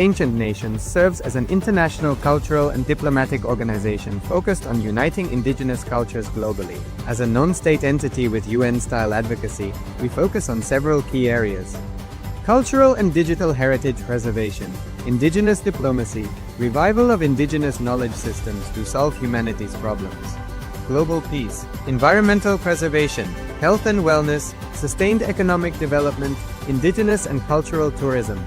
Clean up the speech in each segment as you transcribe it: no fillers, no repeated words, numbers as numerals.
Ancient Nations serves as an international cultural and diplomatic organization focused on uniting indigenous cultures globally. As a non-state entity with UN-style advocacy, we focus on several key areas: cultural and digital heritage preservation, indigenous diplomacy, revival of indigenous knowledge systems to solve humanity's problems, global peace, environmental preservation, health and wellness, sustained economic development, indigenous and cultural tourism.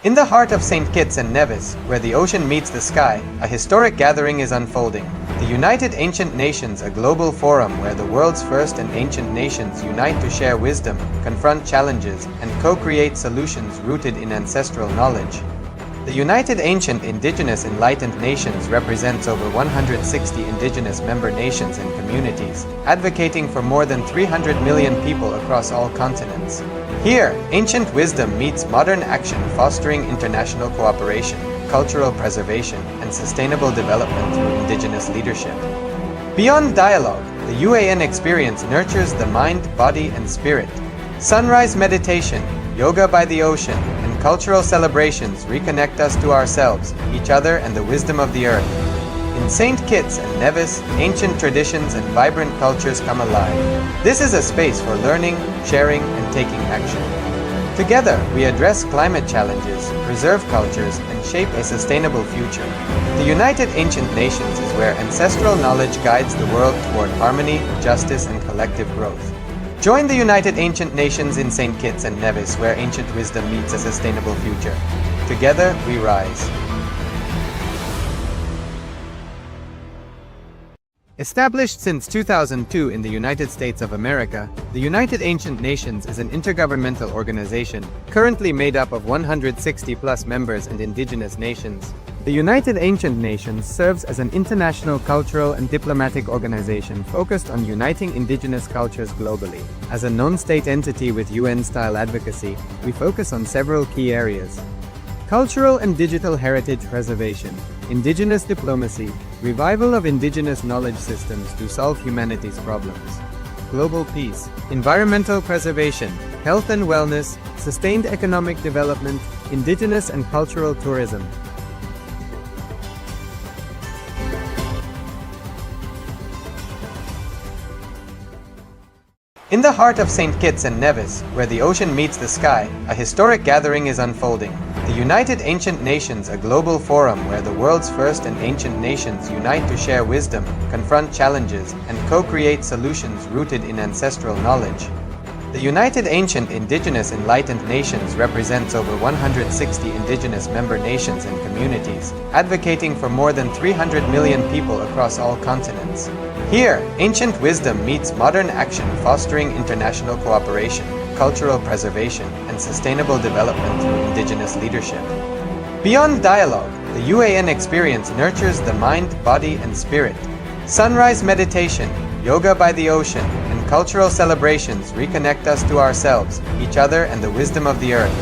In the heart of St. Kitts and Nevis, where the ocean meets the sky, a historic gathering is unfolding. The United Ancient Nations, a global forum where the world's first and ancient nations unite to share wisdom, confront challenges, and co-create solutions rooted in ancestral knowledge. The United Ancient Indigenous Enlightened Nations represents over 160 indigenous member nations and communities, advocating for more than 300 million people across all continents. Here, ancient wisdom meets modern action, fostering international cooperation, cultural preservation, and sustainable development through indigenous leadership. Beyond dialogue, the UAN experience nurtures the mind, body, and spirit. Sunrise meditation, yoga by the ocean, and cultural celebrations reconnect us to ourselves, each other, and the wisdom of the earth. In St. Kitts and Nevis, ancient traditions and vibrant cultures come alive. This is a space for learning, sharing, and taking action. Together, we address climate challenges, preserve cultures, and shape a sustainable future. The United Ancient Nations is where ancestral knowledge guides the world toward harmony, justice, and collective growth. Join the United Ancient Nations in St. Kitts and Nevis, where ancient wisdom meets a sustainable future. Together, we rise. Established since 2002 in the United States of America, the United Ancient Nations is an intergovernmental organization, currently made up of 160+ members and indigenous nations. The United Ancient Nations serves as an international cultural and diplomatic organization focused on uniting indigenous cultures globally. As a non-state entity with UN-style advocacy, we focus on several key areas: cultural and digital heritage preservation, indigenous diplomacy, revival of indigenous knowledge systems to solve humanity's problems, global peace, environmental preservation, health and wellness, sustained economic development, indigenous and cultural tourism. In the heart of St. Kitts and Nevis, where the ocean meets the sky, a historic gathering is unfolding. The United Ancient Nations, a global forum where the world's first and ancient nations unite to share wisdom, confront challenges, and co-create solutions rooted in ancestral knowledge. The United Ancient Indigenous Enlightened Nations represents over 160 indigenous member nations and communities, advocating for more than 300 million people across all continents. Here, ancient wisdom meets modern action, fostering international cooperation, cultural preservation, and sustainable development through indigenous leadership. Beyond dialogue, the UAN experience nurtures the mind, body, and spirit. Sunrise meditation, yoga by the ocean, and cultural celebrations reconnect us to ourselves, each other, and the wisdom of the earth.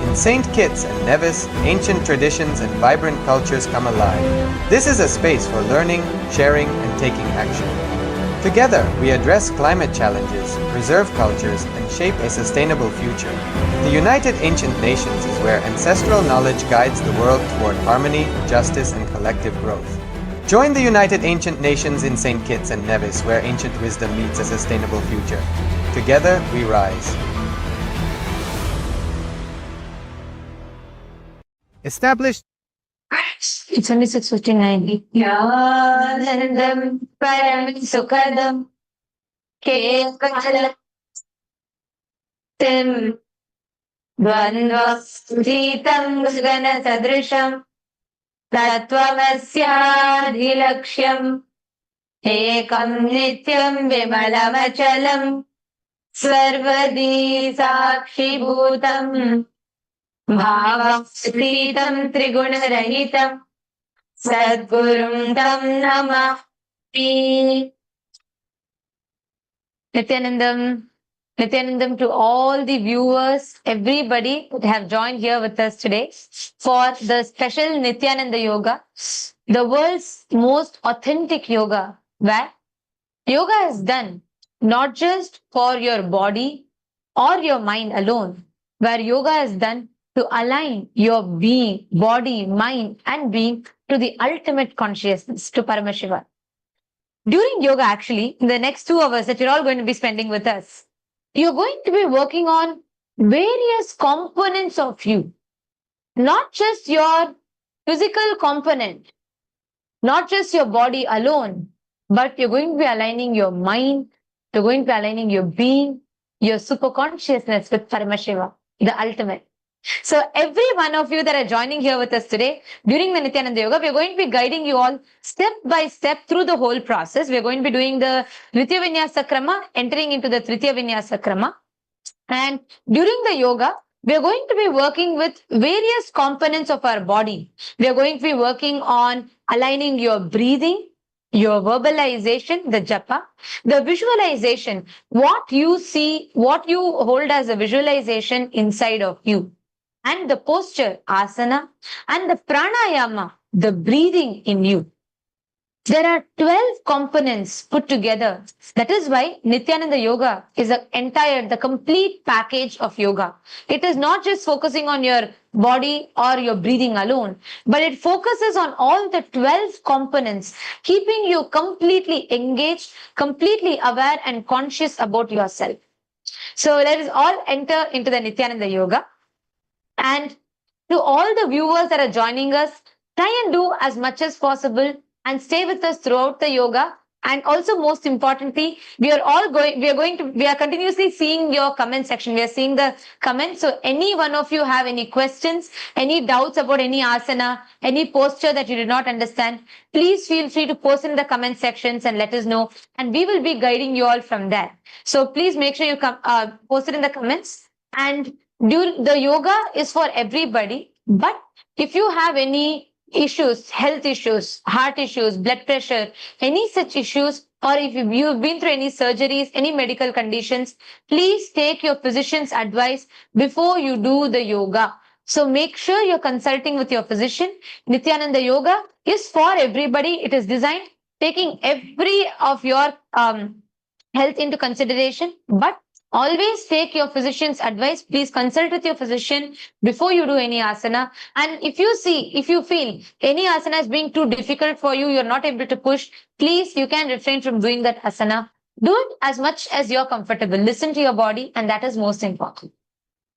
In St. Kitts and Nevis, ancient traditions and vibrant cultures come alive. This is a space for learning, sharing, and taking action. Together, we address climate challenges, preserve cultures, and shape a sustainable future. The United Ancient Nations is where ancestral knowledge guides the world toward harmony, justice, and collective growth. Join the United Ancient Nations in St. Kitts and Nevis, where ancient wisdom meets a sustainable future. Together, we rise. Established. It's only 6:59. Yanandam param sukadam kekalam dvandvasritam gana sadrisham tattvamasyadhilaksham ekam nityam vimalamachalam sarvadi sakshi bhutam bhavastritam trigunarahitam sadgurum tam namahi. Nithyanandam to all the viewers, everybody who have joined here with us today for the special Nithyananda Yoga, the world's most authentic yoga, where yoga is done not just for your body or your mind alone, where yoga is done to align your being, body, mind, and being to the ultimate consciousness, to Paramashiva. During yoga, actually, in the next 2 hours that you're all going to be spending with us, you're going to be working on various components of you, not just your physical component, not just your body alone, but you're going to be aligning your mind, you're going to be aligning your being, your superconsciousness with Paramashiva, the ultimate. So every one of you that are joining here with us today during the Nithyananda Yoga, we're going to be guiding you all step by step through the whole process. We're going to be doing the Dvitiya Vinyasa Krama, entering into the Tritiya Vinyasa Krama. And during the yoga, we are going to be working with various components of our body. We are going to be working on aligning your breathing, your verbalization, the japa, the visualization, what you see, what you hold as a visualization inside of you, and the posture, asana, and the pranayama, the breathing in you. There are 12 components put together. That is why Nithyananda Yoga is the complete package of yoga. It is not just focusing on your body or your breathing alone, but it focuses on all the 12 components, keeping you completely engaged, completely aware and conscious about yourself. So let us all enter into the Nithyananda Yoga. And to all the viewers that are joining us, try and do as much as possible and stay with us throughout the yoga. And also, most importantly, we are continuously seeing your comment section. We are seeing the comments. So any one of you have any questions, any doubts about any asana, any posture that you did not understand, please feel free to post in the comment sections and let us know. And we will be guiding you all from there. So please make sure you post it in the comments. And the yoga is for everybody, but if you have any issues, health issues, heart issues, blood pressure, any such issues, or if you've been through any surgeries, any medical conditions, please take your physician's advice before you do the yoga. So make sure you're consulting with your physician. Nithyananda Yoga is for everybody. It is designed taking every of your health into consideration, but always take your physician's advice. Please consult with your physician before you do any asana. And if you feel any asana is being too difficult for you, you're not able to push, please, you can refrain from doing that asana. Do it as much as you're comfortable. Listen to your body, and that is most important.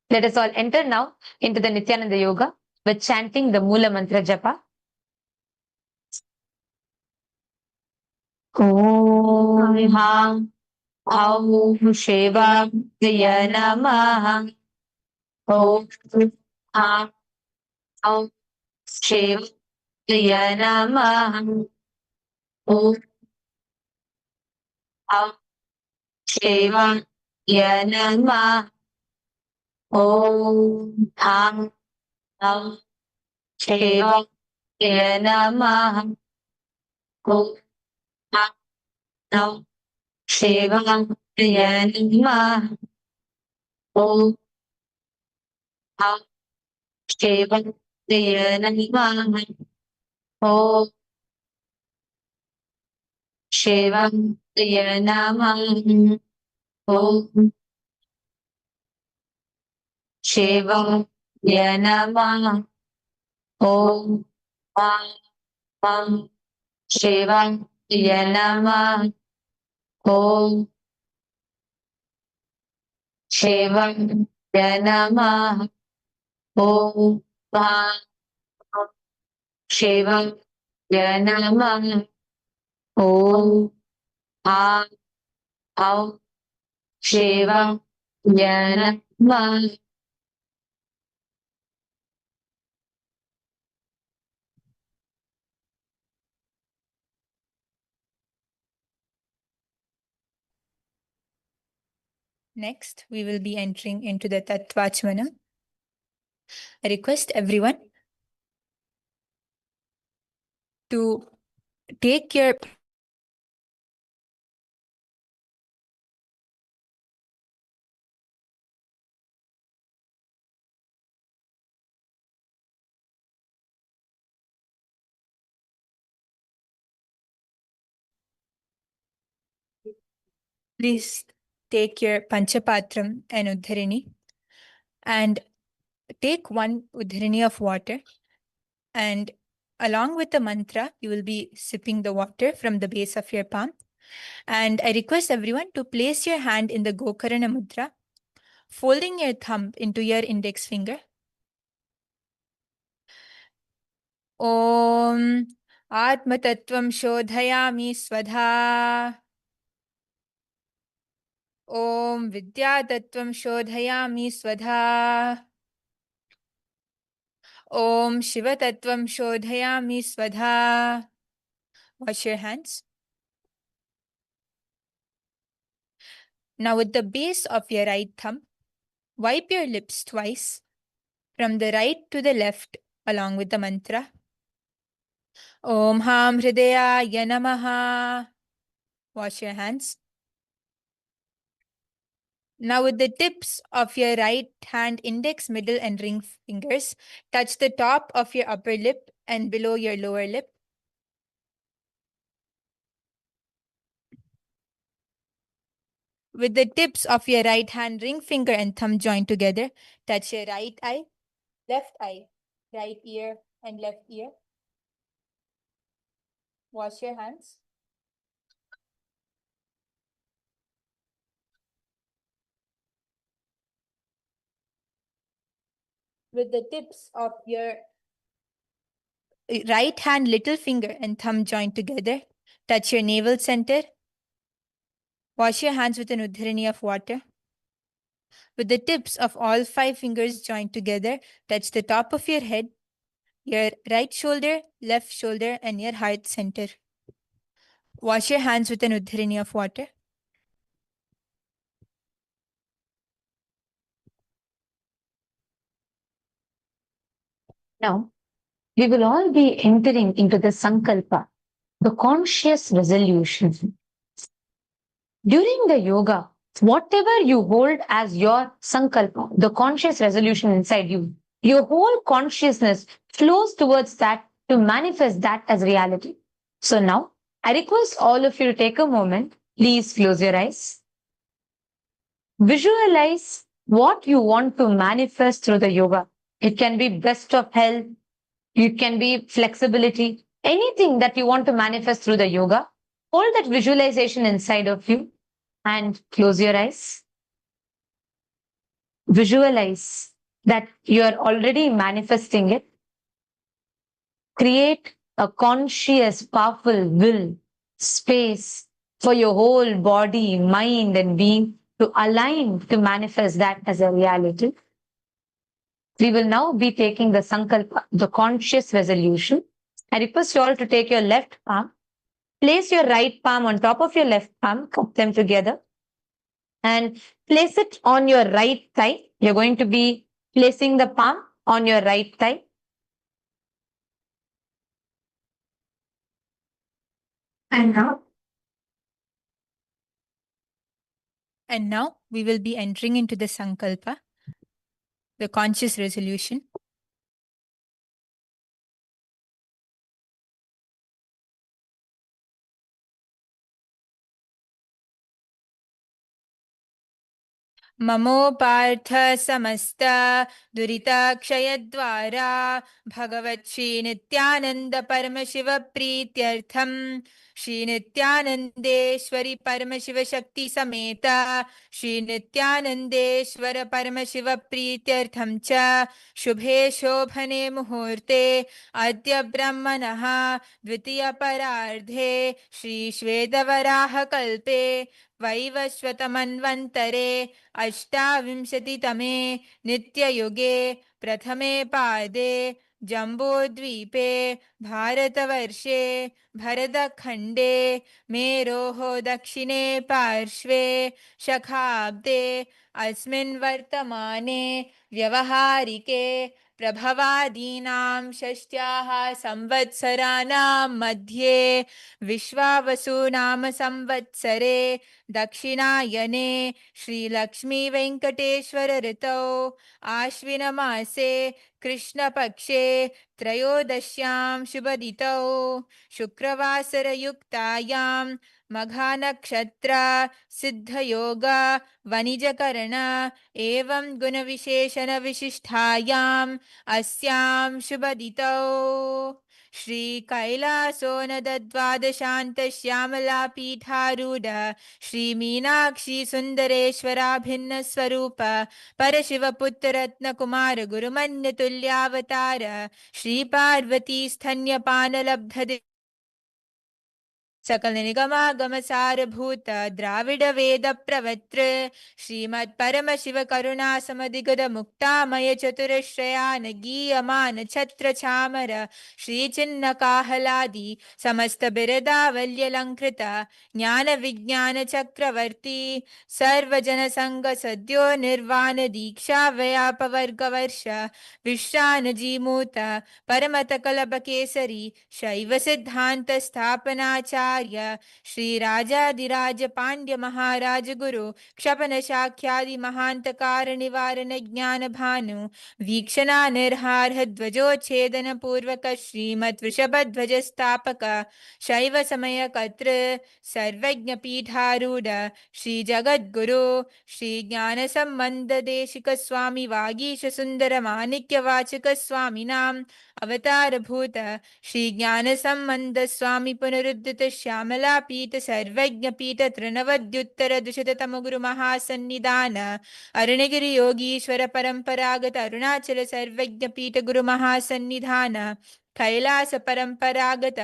Let us all enter now into the Nithyananda Yoga with chanting the Mula Mantra Japa. Om Om Shivaya Namaha. Om Om Shivaya Namaha. Om Shivaya Namaha. Om Shivaya Namaha. Om Shivaya Namaha. Om Shivaya Namaha. Om Shivaya Namaha. Om Shivaya Namaha. Om Shivaya Namaha. Om Shivaya Namaha. Om Shivaya Namaha. Om Shivaya Namaha. Next, we will be entering into the Tattvachmana. I request everyone to take your Please take your Panchapatram and Uddharini and take one Uddharini of water, and along with the mantra, you will be sipping the water from the base of your palm. And I request everyone to place your hand in the Gokarana Mudra, folding your thumb into your index finger. Om Atmatattvam Shodhayami Swadha. Om Vidyatattvam Shodhayami Swadha. Om Shivatattvam Shodhayami Swadha. Wash your hands. Now with the base of your right thumb, wipe your lips twice from the right to the left along with the mantra. Om Ham Hridayaya Namaha. Wash your hands. Now with the tips of your right hand, index, middle and ring fingers, touch the top of your upper lip and below your lower lip. With the tips of your right hand, ring finger and thumb joined together, touch your right eye, right ear and left ear. Wash your hands. With the tips of your right hand, little finger and thumb joined together, touch your navel center. Wash your hands with an Uddharini of water. With the tips of all 5 fingers joined together, touch the top of your head, your right shoulder, left shoulder, and your heart center. Wash your hands with an Uddharini of water. Now, we will all be entering into the Sankalpa, the conscious resolution. During the yoga, whatever you hold as your Sankalpa, the conscious resolution inside you, your whole consciousness flows towards that to manifest that as reality. So now, I request all of you to take a moment. Please close your eyes. Visualize what you want to manifest through the yoga. It can be best of health, it can be flexibility, anything that you want to manifest through the yoga. Hold that visualization inside of you and close your eyes. Visualize that you are already manifesting it. Create a conscious, powerful will, space for your whole body, mind, and being to align to manifest that as a reality. We will now be taking the Sankalpa, the conscious resolution. I request you all to take your left palm, place your right palm on top of your left palm, cup them together, and place it on your right thigh. You're going to be placing the palm on your right thigh. And now we will be entering into the Sankalpa, the conscious resolution. Mamo partha samasta durita kshayadvara bhagavat Shri Nithyananda Paramashiva Prityartham Shri Nithyanandeshwari Paramashiva Shakti Sameta Shri Nithyanandeshwara Paramashiva Prityartham cha Shubhe Shobhane Muhurte Adya Brahmanaha Dvitiya Parardhe Shri Shvedavaraha Kalpe वैवस्वतमन्वन्तरे अष्टाविंशतितमे नित्ययुगे प्रथमे पादे जम्बूद्वीपे भारतवर्षे भरतखण्डे मेरोः दक्षिणे पार्श्वे शखाब्दे अस्मिन् वर्तमाने व्यवहारिके प्रभवादीनां षष्ट्याः संवत्सराणां मध्ये विश्वावसु नाम संवत्सरे दक्षिणायने श्रीलक्ष्मी वेंकटेश्वर ऋतौ आश्विनमासे कृष्णपक्षे त्रयोदश्यां शुभदितौ शुक्रवासरयुक्तायां Maghanakshatra Siddhayoga Vanijakarana Evam Gunavisheshana Vishisthayam Asyam Shubhaditau Shri Kailaso Nadadvadashanta Shyamala Pitharuda Shri Meenakshi Sundareshwara Bhinna Swarupa Parashiva Puttaratna Kumar Gurumanya Tulyavatara Shri Parvati Sthanya Panalabdha सकल निगमागम सारभूत द्राविड वेद प्रवक्तृ श्रीमत् परमशिव करुणा समधिगत मुक्तामय चतुरश्रयान गीयमान छत्र चामर श्री चिन्ह काहलादि समस्त बिरदावल्यलंकृत ज्ञान विज्ञान चक्रवर्ती सर्वजन संग सद्यो निर्वाण दीक्षा व्यापवर्ग वर्ष विश्रान जीमूत परमत कलप केसरी शैव सिद्धांत स्थापनाचार्य श्री राजाधिराज पांड्य महाराज गुरु क्षपन शाख्यादि महांतकार निवारण ज्ञान भानु वीक्षणा निर्हार ध्वजोच्छेदन पूर्वक श्रीमत् वृषभ ध्वज स्थापक शैव समय कत्र सर्वज्ञ पीठारूढ़ श्री जगद्गुरु श्री ज्ञान संबंध देशिक स्वामी वागीश सुंदर माणिक्य वाचक स्वामी नाम अवतार भूत श्री ज्ञान संबंध स्वामी पुनरुद्धित श्यामला पीठ सर्वज्ञ पीठ तृणवद्युत्तर द्विशततम गुरु महासन्निधान अरुणगिरि योगीश्वर परंपरागत अरुणाचल सर्वज्ञ पीठ गुरु महासन्निधान कैलास परंपरागत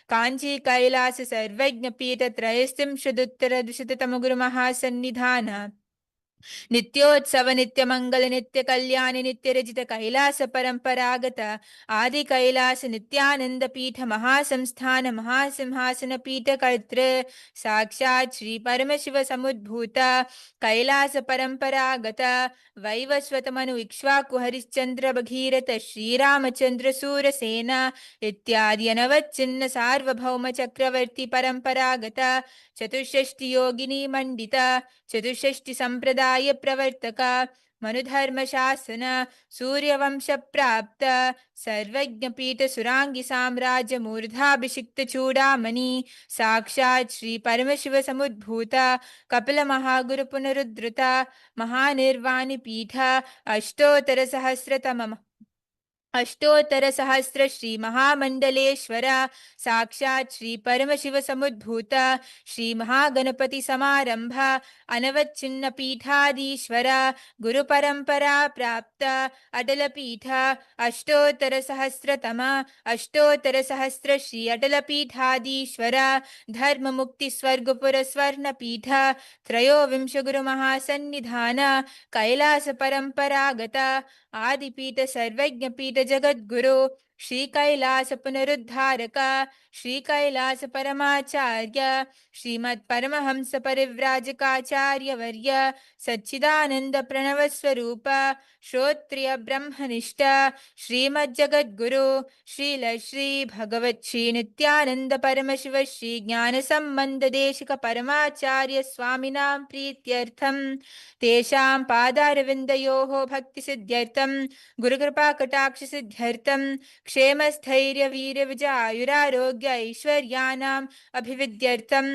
कांची कैलास सर्वज्ञ पीठ त्रयस्त्रिंशदुत्तर द्विशततम गुरु महासन्निधान नित्योत्सव नित्य मंगल नित्य कल्याण नित्य रजित कैलास परंपरागत आदि कैलास नित्यानंद पीठ महासंस्थान महासिंहासन पीठ कर्तृ साक्षात श्री परमशिव समुद्भूत कैलास परंपरागत वैवस्वत मनु इक्ष्वाकु हरिश्चंद्र भगीरथ श्रीरामचंद्र सूरसेन इत्यादि अनवच्चिन्न सार्वभौम चक्रवर्ती परंपरागत चतुष्षष्टि योगिनी मंडित चतुष्षष्टि संप्रदाय प्रवर्तक मनुधर्म शासन सूर्यवंश प्राप्त सर्वज्ञ पीठ सुरांगी साम्राज्य मूर्धाभिषिक्त चूड़ामणि साक्षात श्री परमशिव समुद्भूत कपिल महागुरु पुनरुद्धृत महानिर्वाणी पीठ अष्टोत्तर सहस्रतम अष्टोत्तर सहस्र श्री महामंडलेश्वर साक्षात श्री परमशिव समुद्भूत श्री महागणपति समारंभ अनवच्छिन्न पीठाधीश्वर गुरु परंपरा प्राप्त अटल पीठ अष्टोत्तर सहस्रतम अष्टोत्तर सहस्र श्री अटल पीठाधीश्वर धर्म मुक्ति स्वर्गपुर स्वर्ण पीठ त्रयोविंश गुरु महासन्निधान कैलास परंपरागत आदिपीठ सर्वज्ञ पीठ जगद्गुरु श्री कैलास पुनरुद्धारक श्री कैलास परमाचार्य श्रीमत् परमहंस परिव्राजकाचार्य वर्य सच्चिदानंद प्रणव स्वरूप श्रोत्रिय ब्रह्मनिष्ठ श्रीमद् जगद्गुरु श्रील श्री भगवत श्री नित्यानंद परमशिव श्री ज्ञान संबंध देशिक परमाचार्य स्वामिनां प्रीत्यर्थम तेषां पादारविन्दयोः भक्ति सिद्ध्यर्थम गुरुकृपा कटाक्ष सिद्ध्यर्थम क्षेम स्थैर्य वीर विजय आयुरारोग्य ऐश्वर्यानाम् अभिविद्यर्थम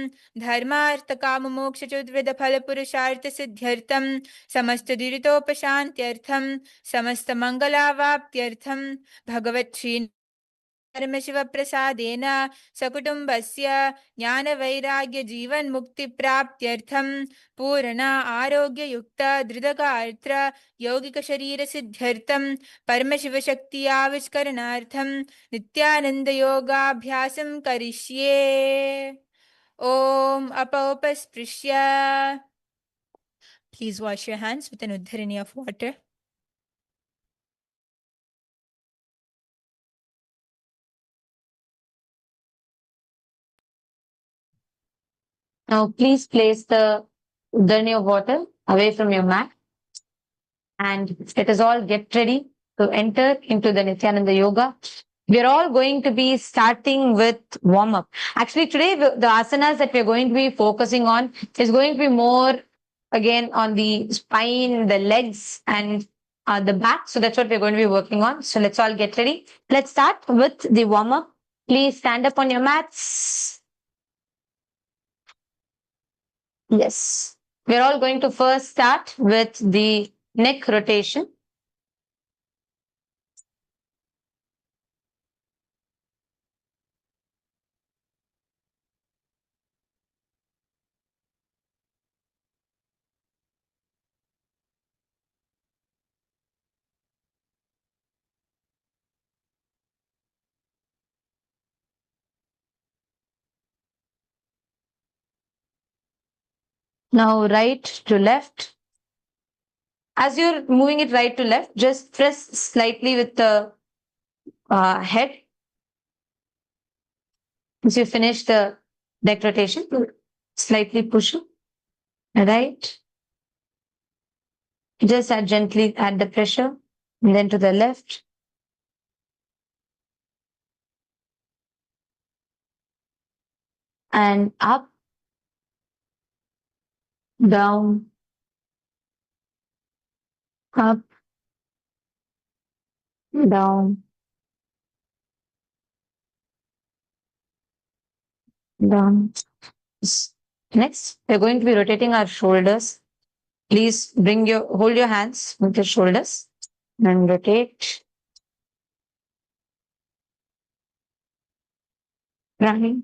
धर्मार्थ काम मोक्ष चतुर्विध फल पुरुषार्थ सिद्ध्यर्थम समस्त दुरितोपशान्त्यर्थम समस्त मंगलावाप्त्यर्थम भगवत् श्री परमशिव प्रसादेन सकुटुम्बस्य ज्ञान वैराग्य जीवन मुक्ति प्राप्त्यर्थम पूर्ण आरोग्य युक्त दृढ़गात्र यौगिक शरीर सिद्ध्यर्थम परमशिव शक्ति आविष्करणार्थम नित्यानंद योगाभ्यासं करिष्ये। ओम अपौपस्पृश्य. Please wash your hands with an uddharini of water. Now, please place the uddharini of water away from your mat. And let us all get ready to enter into the Nithyananda Yoga. We are all going to be starting with warm-up. Actually, today, the asanas that we are going to be focusing on is going to be more, again, on the spine, the legs, and the back. So that's what we're going to be working on. So let's all get ready. Let's start with the warm-up. Please stand up on your mats. Yes. We're all going to first start with the neck rotation. Now right to left. As you're moving it right to left, just press slightly with the head. Once you finish the neck rotation, slightly push it. Right. Just add gently add the pressure. And then to the left. And up, down, up, down, down. Next, we're going to be rotating our shoulders. Please hold your hands with your shoulders and rotate. Right.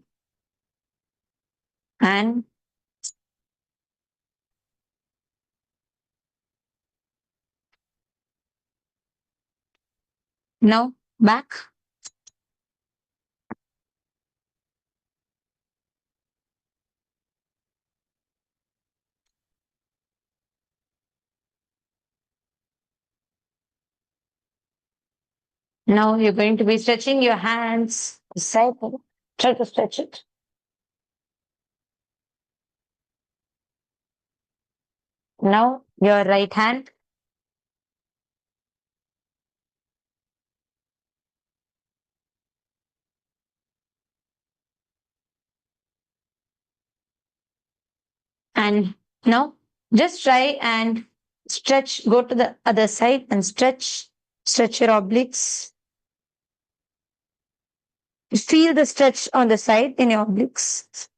And now back. Now you're going to be stretching your hands side. Try to stretch it. Now your right hand. And now just try and stretch. Go to the other side and stretch. Stretch your obliques. Feel the stretch on the side in your obliques.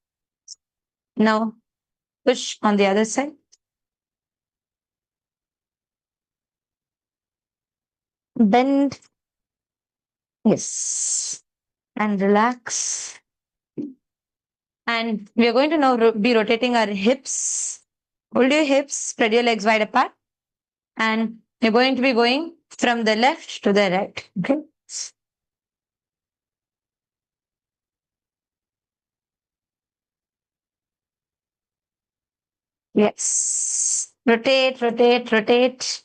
Now push on the other side. Bend. Yes. And relax. And we are going to now be rotating our hips. Hold your hips, spread your legs wide apart. And you're going to be going from the left to the right. Okay. Yes. Rotate, rotate, rotate.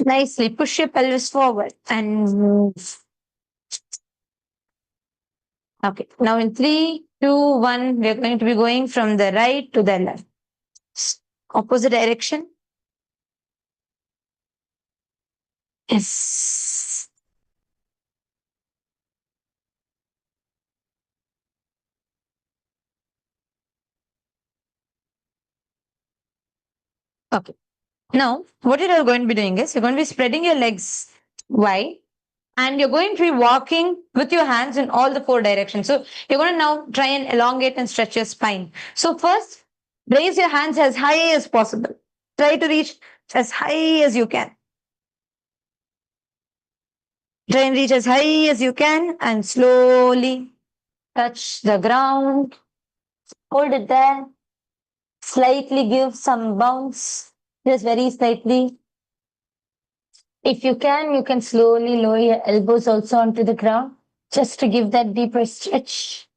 Nicely push your pelvis forward and move. Okay. Now in 3, 2, 1, we're going to be going from the right to the left. Opposite direction. Yes. Okay. Now, what you're going to be doing is you're going to be spreading your legs wide and you're going to be walking with your hands in all the 4 directions. So you're going to now try and elongate and stretch your spine. So first, raise your hands as high as possible. Try to reach as high as you can. Try and reach as high as you can and slowly touch the ground. Hold it there. Slightly give some bounce, just very slightly. If you can slowly lower your elbows also onto the ground, just to give that deeper stretch.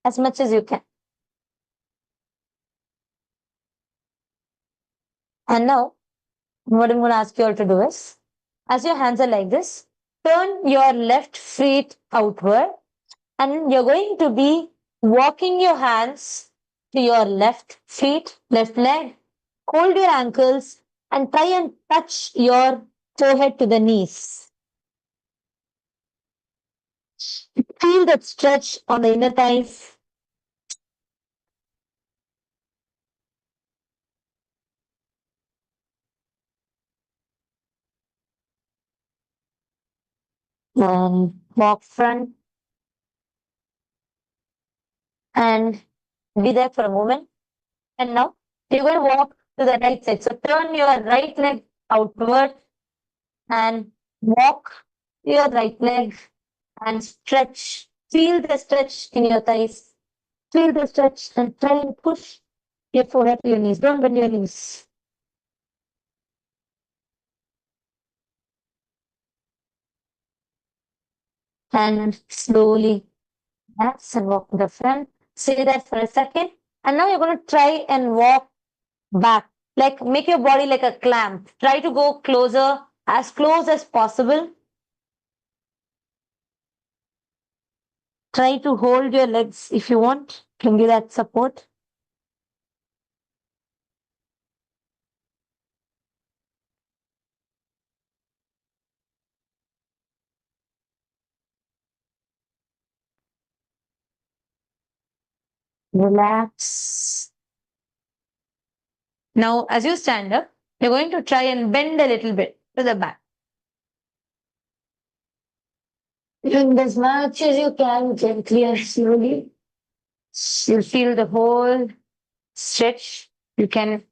As much as you can. And now, what I'm going to ask you all to do is, as your hands are like this, turn your left feet outward and you're going to be walking your hands to your left feet, left leg, hold your ankles and try and touch your forehead to the knees. Feel that stretch on the inner thighs. Walk front and be there for a moment. And now you're going to walk to the right side. So turn your right leg outward and walk your right leg and stretch. Feel the stretch in your thighs. Feel the stretch and try and push your forehead to your knees. Don't bend your knees. And slowly relax and walk to the front. Say that for a second. And now you're going to try and walk back. Like make your body like a clamp. Try to go closer, as close as possible. Try to hold your legs if you want. Can give that support. Relax. Now, as you stand up, you're going to try and bend a little bit to the back. Bend as much as you can, gently and slowly. You'll feel the whole stretch. You can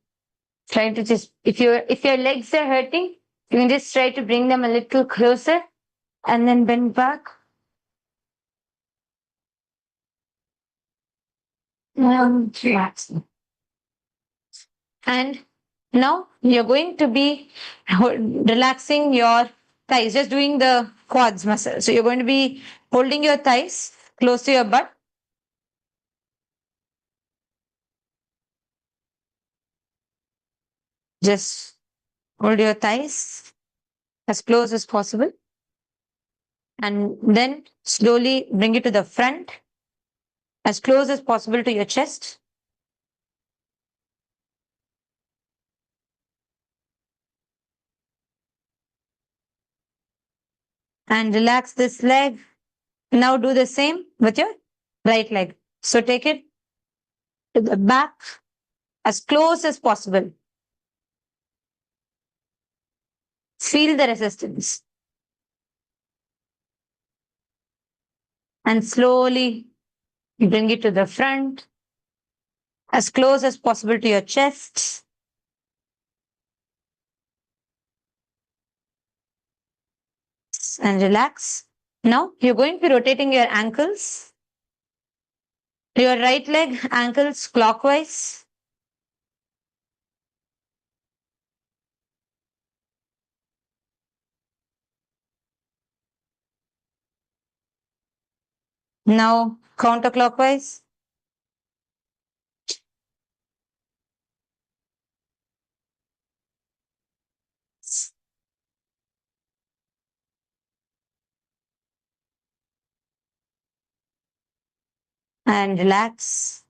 try to just, if your legs are hurting, you can just try to bring them a little closer and then bend back. Relax. And now you're going to be relaxing your thighs, just doing the quads muscle. So you're going to be holding your thighs close to your butt. Just hold your thighs as close as possible. And then slowly bring it to the front, as close as possible to your chest. And relax this leg. Now do the same with your right leg. So take it to the back as close as possible. Feel the resistance. And slowly bring it to the front, as close as possible to your chest. And relax. Now you're going to be rotating your ankles. Your right leg ankles clockwise. Now counterclockwise. And relax.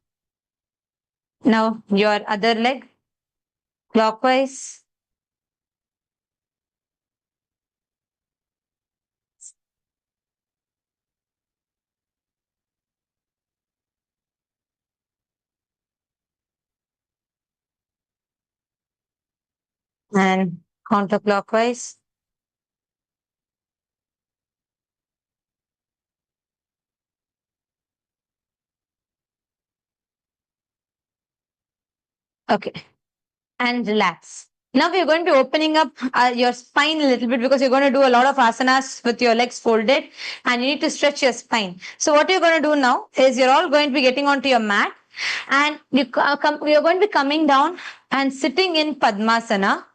Now your other leg clockwise. And counterclockwise. Okay. And relax. Now we're going to be opening up your spine a little bit, because you're going to do a lot of asanas with your legs folded and you need to stretch your spine. So what you're going to do now is you're all going to be getting onto your mat, and you're going to be coming down and sitting in Padmasana.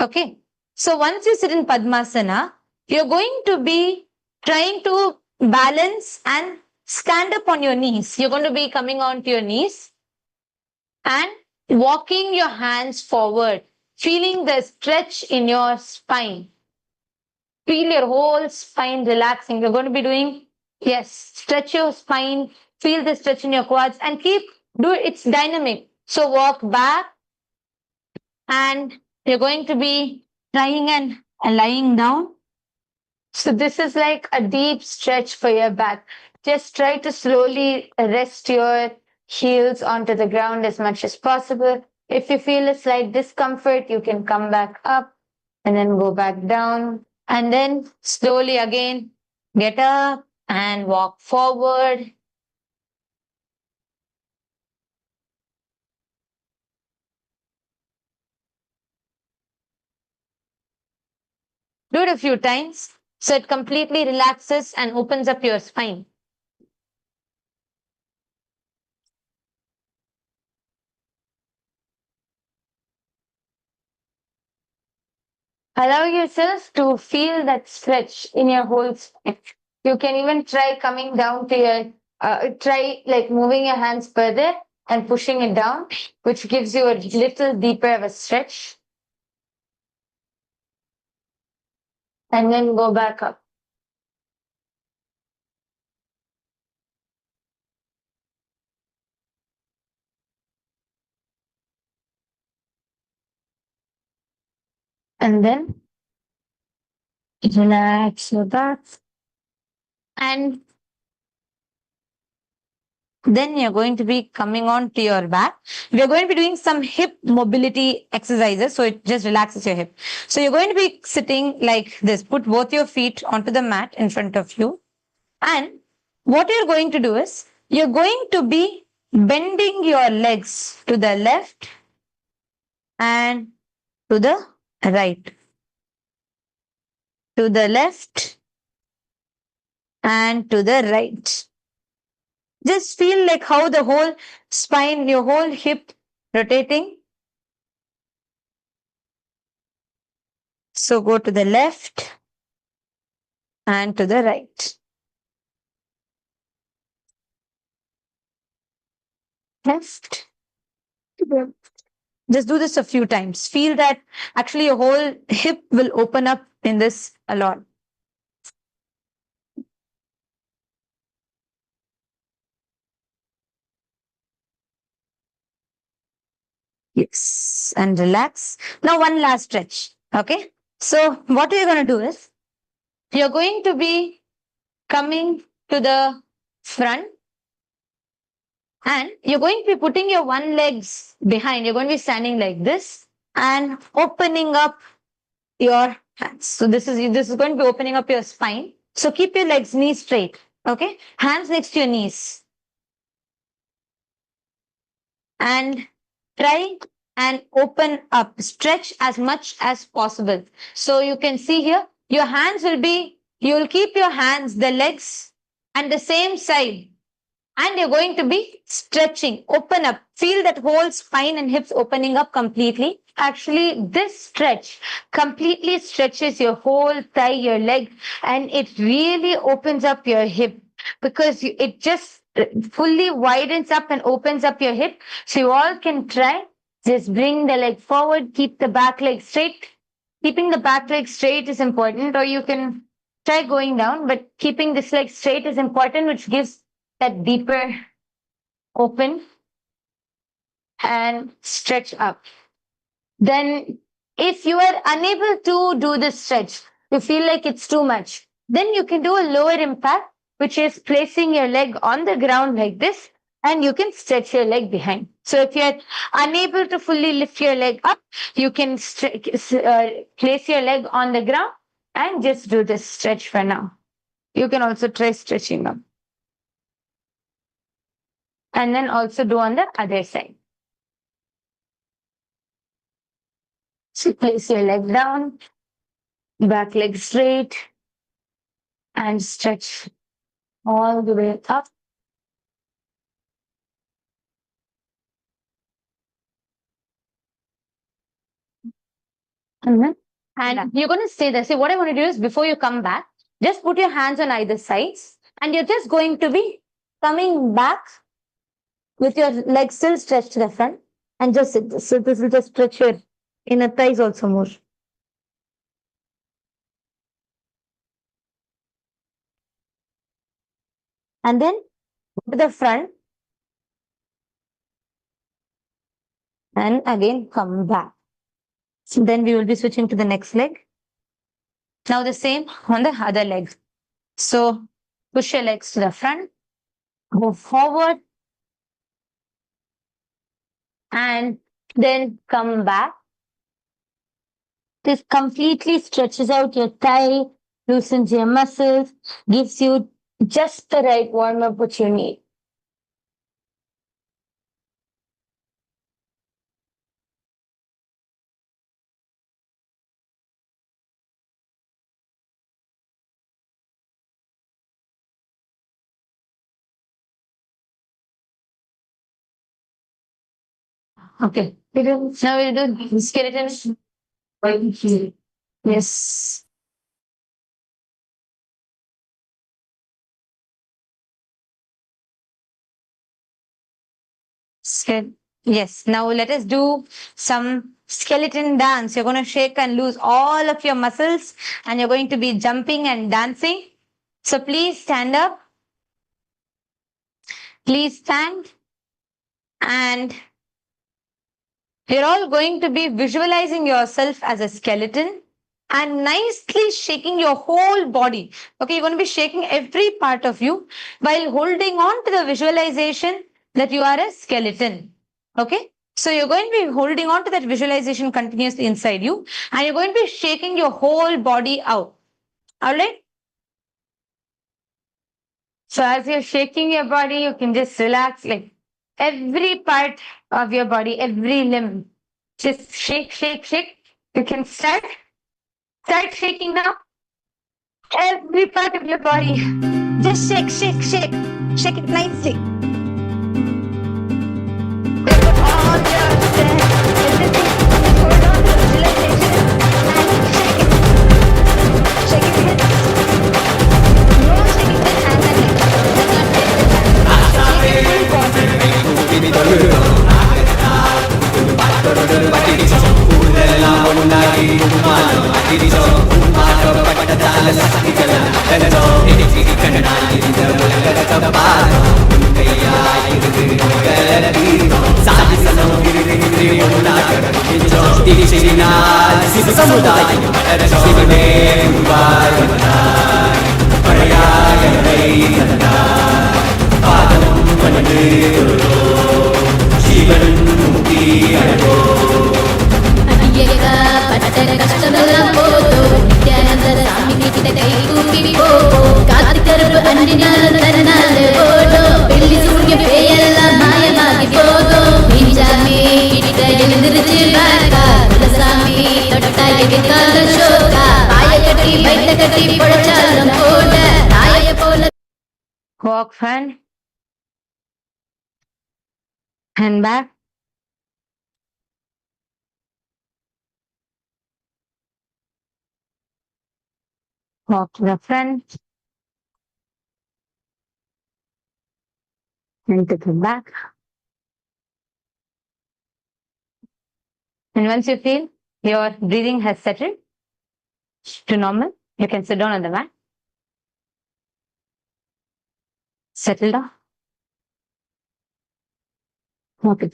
Okay. So once you sit in Padmasana, you're going to be trying to balance and stand up on your knees. You're going to be coming onto your knees and walking your hands forward, feeling the stretch in your spine. Feel your whole spine relaxing. You're going to be doing, yes, stretch your spine, feel the stretch in your quads, and it's dynamic. So walk back, and you're going to be trying and lying down. So this is like a deep stretch for your back. Just try to slowly rest your heels onto the ground as much as possible. If you feel a slight discomfort, you can come back up and then go back down. And then slowly again, get up and walk forward. Do it a few times so it completely relaxes and opens up your spine. Allow yourself to feel that stretch in your whole spine. You can even try coming down to your, try like moving your hands further and pushing it down, which gives you a little deeper of a stretch. And then go back up. And then relax your back. And then you're going to be coming on to your back. We're going to be doing some hip mobility exercises, so it just relaxes your hip. So you're going to be sitting like this. Put both your feet onto the mat in front of you. And what you're going to do is, you're going to be bending your legs to the left and to the right. To the left and to the right. Just feel like how the whole spine, your whole hip rotating. So go to the left and to the right. Left. Just do this a few times. Feel that actually your whole hip will open up in this a lot. Yes, and relax. Now one last stretch. Okay. So what you're going to do is, you're going to be coming to the front and you're going to be putting your one legs behind. You're going to be standing like this and opening up your hands. So this is going to be opening up your spine. So keep your legs knees straight. Okay. Hands next to your knees. And try and open up, stretch as much as possible. So you can see here, your hands will be, you'll keep your hands, the legs, and the same side. And you're going to be stretching, open up, feel that whole spine and hips opening up completely. Actually, this stretch completely stretches your whole thigh, your leg, and it really opens up your hip because it just fully widens up and opens up your hip. So you all can try. Just bring the leg forward, keep the back leg straight. Keeping the back leg straight is important, or you can try going down, but keeping this leg straight is important, which gives that deeper open and stretch up. Then if you are unable to do this stretch, you feel like it's too much, then you can do a lower impact, which is placing your leg on the ground like this, and you can stretch your leg behind. So if you're unable to fully lift your leg up, you can place your leg on the ground and just do this stretch for now. You can also try stretching up. And then also do on the other side. So place your leg down, back leg straight, and stretch all the way up. And you're going to stay there. See, what I want to do is, before you come back, just put your hands on either sides, and you're just going to be coming back with your legs still stretched to the front, and just sit this. So this will just stretch your inner thighs also more. And then to the front, and again come back. So then we will be switching to the next leg. Now the same on the other leg. So push your legs to the front, go forward, and then come back. This completely stretches out your thigh, loosens your muscles, gives you just the right warm-up which you need. Okay. Now we'll do skeleton. Yes. Yes. Now let us do some skeleton dance. You're going to shake and lose all of your muscles and you're going to be jumping and dancing. So please stand up. Please stand. And you're all going to be visualizing yourself as a skeleton and nicely shaking your whole body. Okay, you're going to be shaking every part of you while holding on to the visualization that you are a skeleton. Okay, so you're going to be holding on to that visualization continuously inside you and you're going to be shaking your whole body out. All right. So as you're shaking your body, you can just relax, like every part of your body, every limb. Just shake, shake, shake. You can start shaking now. Every part of your body. Just shake, shake, shake. Shake it nicely. Put all your strength, everything. Hold on to the visualization and shake it. Shake it. No shaking with hands and legs. Do not shake with hands. Shake it full body. అయ్యగా పట్ట కష్టమెల్లం పోదు నిత్యానంద స్వామికి కై కూపిపో కాతికరుడు అన్ని తరుణాలు ఓడు పెళ్లి సూర్య పేయల్ల మాయమాగి పోదు నిజామే కిట ఎనిదిరిచి బాక కులసామి తొట్ట ఎగితాల శోక పాయ కట్టి బయట కట్టి పొడచాలం కోట రాయ పోల Walk front and back. Walk to the front and to the back. And once you feel your breathing has settled to normal, you can sit down on the mat. Settle down. Okay.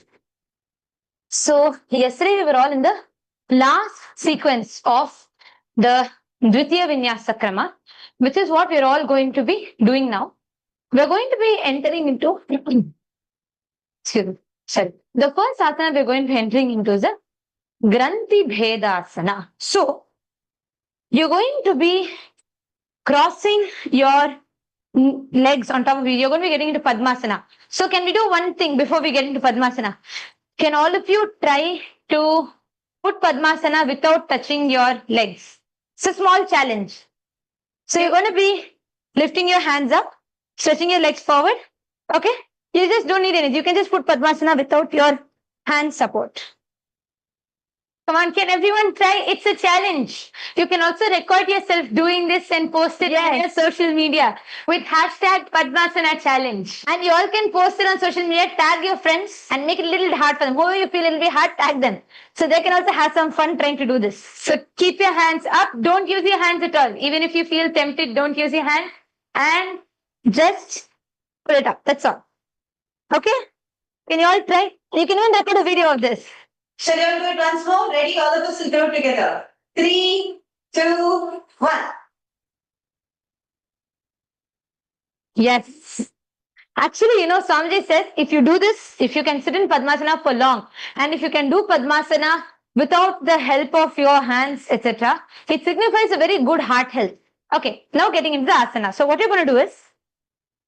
So yesterday we were all in the last sequence of the Dvitiya Vinyasa Krama, which is what we're all going to be doing now. We're going to be entering into excuse me, sorry. The first asana we're going to be entering into is the Granthi Bhedasana. So you're going to be crossing your legs on top of you. You're going to be getting into Padmasana. So can we do one thing before we get into Padmasana? Can all of you try to put Padmasana without touching your legs? It's a small challenge. So you're going to be lifting your hands up, stretching your legs forward. Okay? You just don't need anything. You can just put Padmasana without your hand support. Come on, can everyone try? It's a challenge. You can also record yourself doing this and post it on your social media with hashtag Padmasana challenge. And you all can post it on social media, tag your friends and make it a little hard for them. Whoever you feel it will be hard, tag them. So they can also have some fun trying to do this. So keep your hands up. Don't use your hands at all. Even if you feel tempted, don't use your hand. And just pull it up. That's all. Okay? Can you all try? You can even record a video of this. Shall we all do it once more? Ready? All of us will do it together. 3, 2, 1. Yes. Actually, you know, Swamiji says, if you do this, if you can sit in Padmasana for long, and if you can do Padmasana without the help of your hands, etc. It signifies a very good heart health. Okay, now getting into the asana. So what you're going to do is,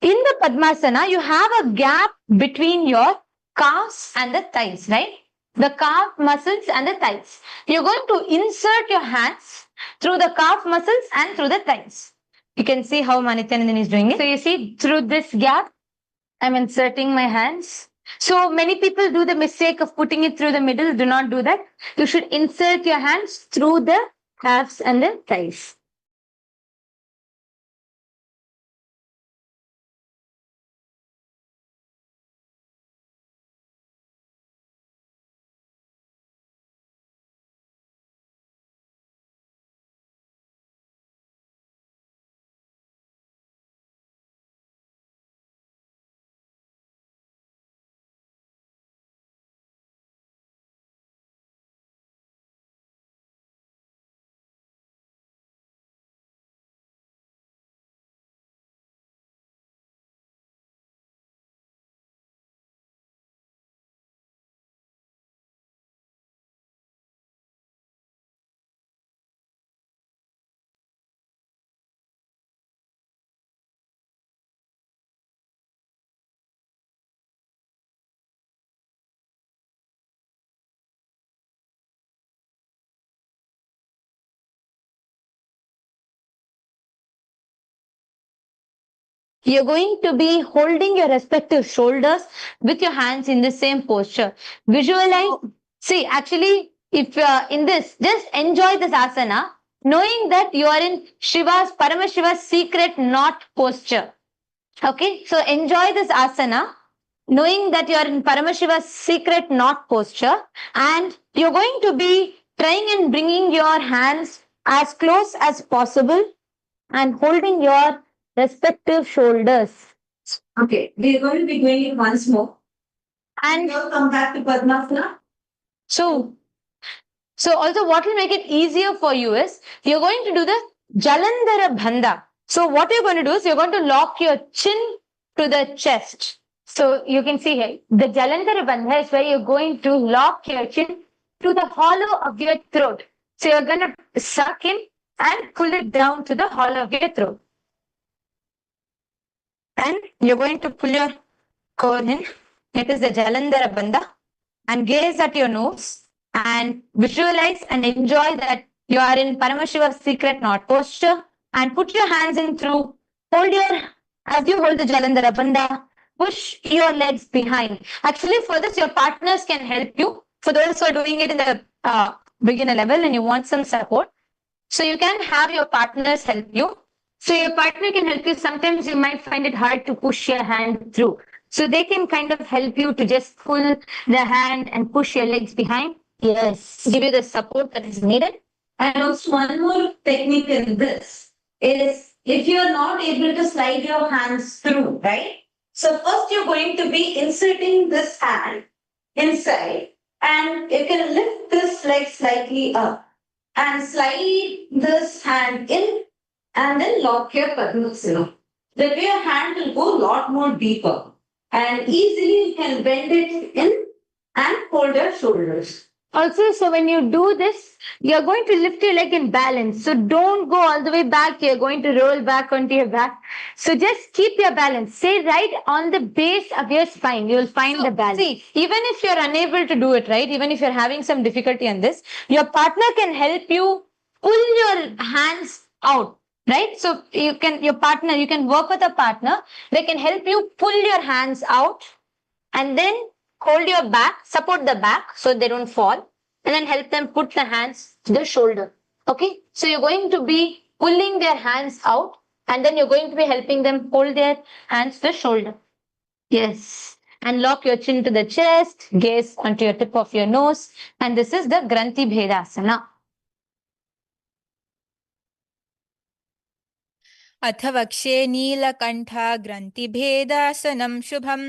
in the Padmasana, you have a gap between your calves and the thighs, right? The calf muscles and the thighs. You're going to insert your hands through the calf muscles and through the thighs. You can see how Nithyananda is doing it. So you see through this gap, I'm inserting my hands. So many people do the mistake of putting it through the middle. Do not do that. You should insert your hands through the calves and the thighs. You're going to be holding your respective shoulders with your hands in the same posture. Visualize. See, actually, if you're in this, just enjoy this asana, knowing that you are in Shiva's, Paramashiva's secret knot posture. Okay, so enjoy this asana, knowing that you are in Paramashiva's secret knot posture, and you're going to be trying and bringing your hands as close as possible and holding your respective shoulders. Okay, we are going to be doing it once more. And we'll come back to Padmasana. So also what will make it easier for you is, you're going to do the Jalandhara Bandha. So what you're going to do is, you're going to lock your chin to the chest. So you can see here, the Jalandhara Bandha is where you're going to lock your chin to the hollow of your throat. So you're going to suck in and pull it down to the hollow of your throat. And you're going to pull your core in. It is the Jalandhara Bandha. And gaze at your nose and visualize and enjoy that you are in Paramashiva's secret knot posture, and put your hands in through. As you hold the Jalandhara Bandha, push your legs behind. Actually, for this, your partners can help you. For those who are doing it in the beginner level and you want some support, so you can have your partners help you. So your partner can help you. Sometimes you might find it hard to push your hand through. So they can kind of help you to just pull the hand and push your legs behind. Yes. Give you the support that is needed. And also one more technique in this is, if you're not able to slide your hands through, right? So first you're going to be inserting this hand inside, and you can lift this leg slightly up and slide this hand in, and then lock your Padmasana. That way your hand will go a lot more deeper, and easily you can bend it in and hold your shoulders. Also, so when you do this, you're going to lift your leg in balance. So don't go all the way back. You're going to roll back onto your back. So just keep your balance. Stay right on the base of your spine. You'll find the balance. See, even if you're unable to do it, right? Even if you're having some difficulty on this, your partner can help you pull your hands out. Right? So you can work with a partner. They can help you pull your hands out, and then hold your back, support the back so they don't fall, and then help them put the hands to the shoulder. Okay? So you're going to be pulling their hands out, and then you're going to be helping them hold their hands to the shoulder. Yes. And lock your chin to the chest, gaze onto your tip of your nose, and this is the Granthi Bhedasana. अथ वक्षे नीलकण्ठा ग्रन्थिभेदासनं शुभं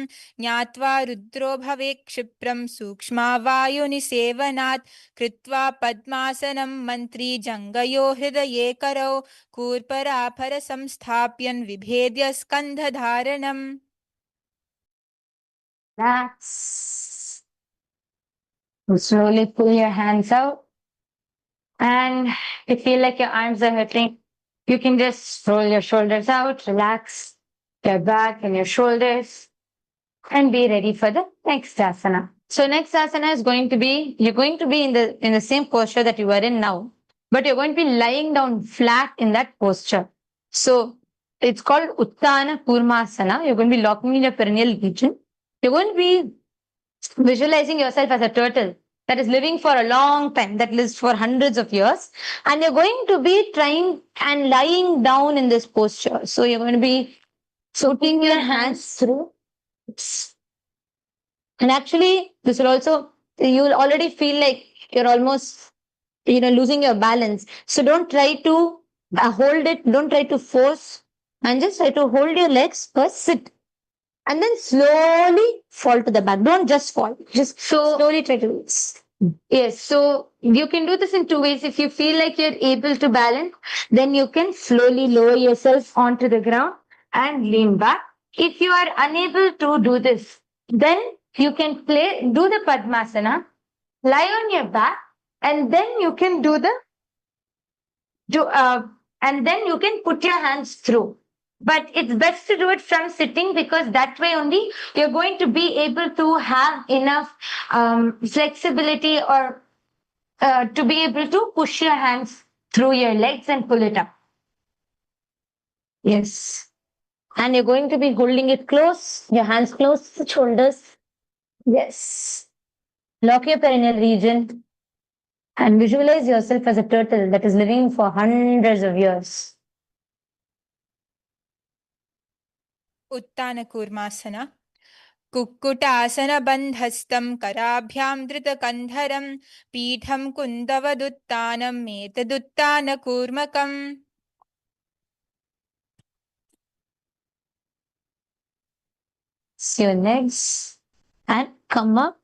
ज्ञात्वा रुद्रो भवेत् क्षिप्रं सूक्ष्मवायुनिसेवनात् कृत्वा पद्मासनं मन्त्री जङ्गयो हृदये करौ कूर्पराफरसंस्थाप्यन् विभेद्य स्कन्धधारणम्. That's You slowly pull your hands out. And if you feel like your arms are hurting, you can just roll your shoulders out, relax your back and your shoulders, and be ready for the next asana. So next asana is going to be, you're going to be in the same posture that you are in now, but you're going to be lying down flat in that posture. So it's called Uttana Kurmasana. You're going to be locking in your perineal region. You're going to be visualizing yourself as a turtle that is living for a long time, that lives for hundreds of years, and you're going to be trying and lying down in this posture. So you're going to be putting your hands through. And actually, this will also, you'll already feel like you're almost, losing your balance. So don't try to hold it, don't try to force, and just try to hold your legs first, sit, and then slowly fall to the back. Don't just fall, just slowly try to release. Yes, so you can do this in two ways. If you feel like you're able to balance, then you can slowly lower yourself onto the ground and lean back. If you are unable to do this, then you can do the Padmasana, lie on your back, and then you can and then you can put your hands through. But it's best to do it from sitting, because that way only you're going to be able to have enough flexibility, or to be able to push your hands through your legs and pull it up. Yes. And you're going to be holding it close, your hands close to the shoulders. Yes. Lock your perineal region and visualize yourself as a turtle that is living for hundreds of years. Uttana Kurmasana. कुक्कुटासनबन्धस्तं कराभ्यां धृतकन्धरं पीठं कुन्दवदुत्तानम् एतदुत्तानकूर्मकम्. Your legs and come up.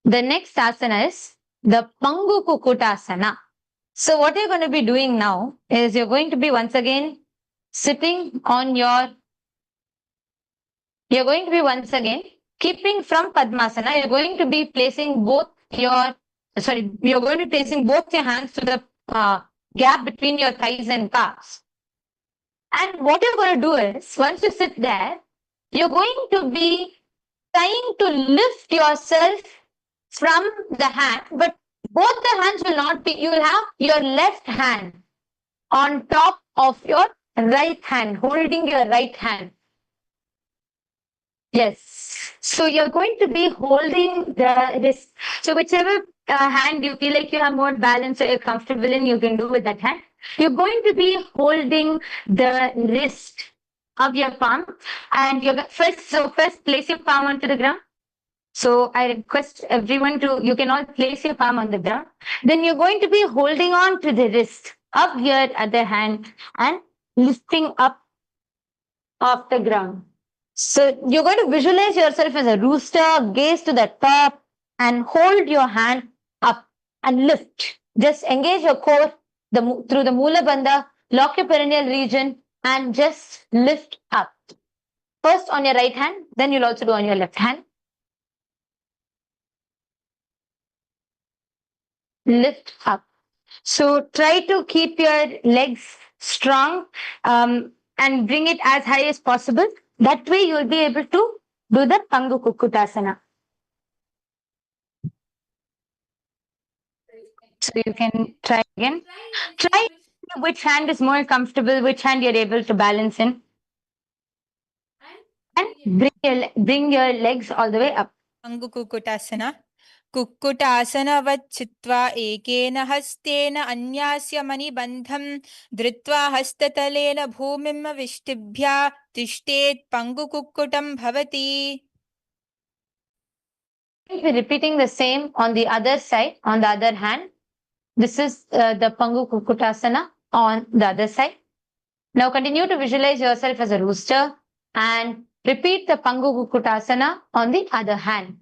The next asana is the Pangu Kukutasana. So what you're going to be doing now is you're going to be once again sitting on your, you're going to be once again keeping from Padmasana, you're going to be placing both your, you're going to be placing both your hands to the gap between your thighs and calves. And what you're going to do is, once you sit there, you're going to be trying to lift yourself from the hand, but both the hands will not be, you will have your left hand on top of your right hand, holding your right hand. Yes. So you're going to be holding the wrist. So whichever hand you feel like you have more balance or you're comfortable in, you can do with that hand. You're going to be holding the wrist of your palm, and you're first place your palm onto the ground. So I request everyone to, you can all place your palm on the ground. Then you're going to be holding on to the wrist of your other hand and lifting up off the ground. So you're going to visualize yourself as a rooster, gaze to the top and hold your hand up and lift. Just engage your core through the Mula Bandha, lock your perineal region and just lift up. First on your right hand, then you'll also do on your left hand. Lift up. So try to keep your legs strong and bring it as high as possible. That way you'll be able to do the Pangu Kukutasana. So you can try again. Try which hand is more comfortable, which hand you're able to balance in. And bring your legs all the way up. Pangu Kukutasana. कुक्कुटासनवच्चित्वा एकेन हस्तेन अन्यास्य मणिबन्धं धृत्वा हस्ततलेन भूमिं विष्टिभ्या तिष्ठेत् पङ्गुकुक्कुटं भवति. Repeating the same on the other side, on the other hand. This is the Pangu Kukutasana on the other side. Now continue to visualize yourself as a rooster and repeat the Pangu Kukutasana on the other hand.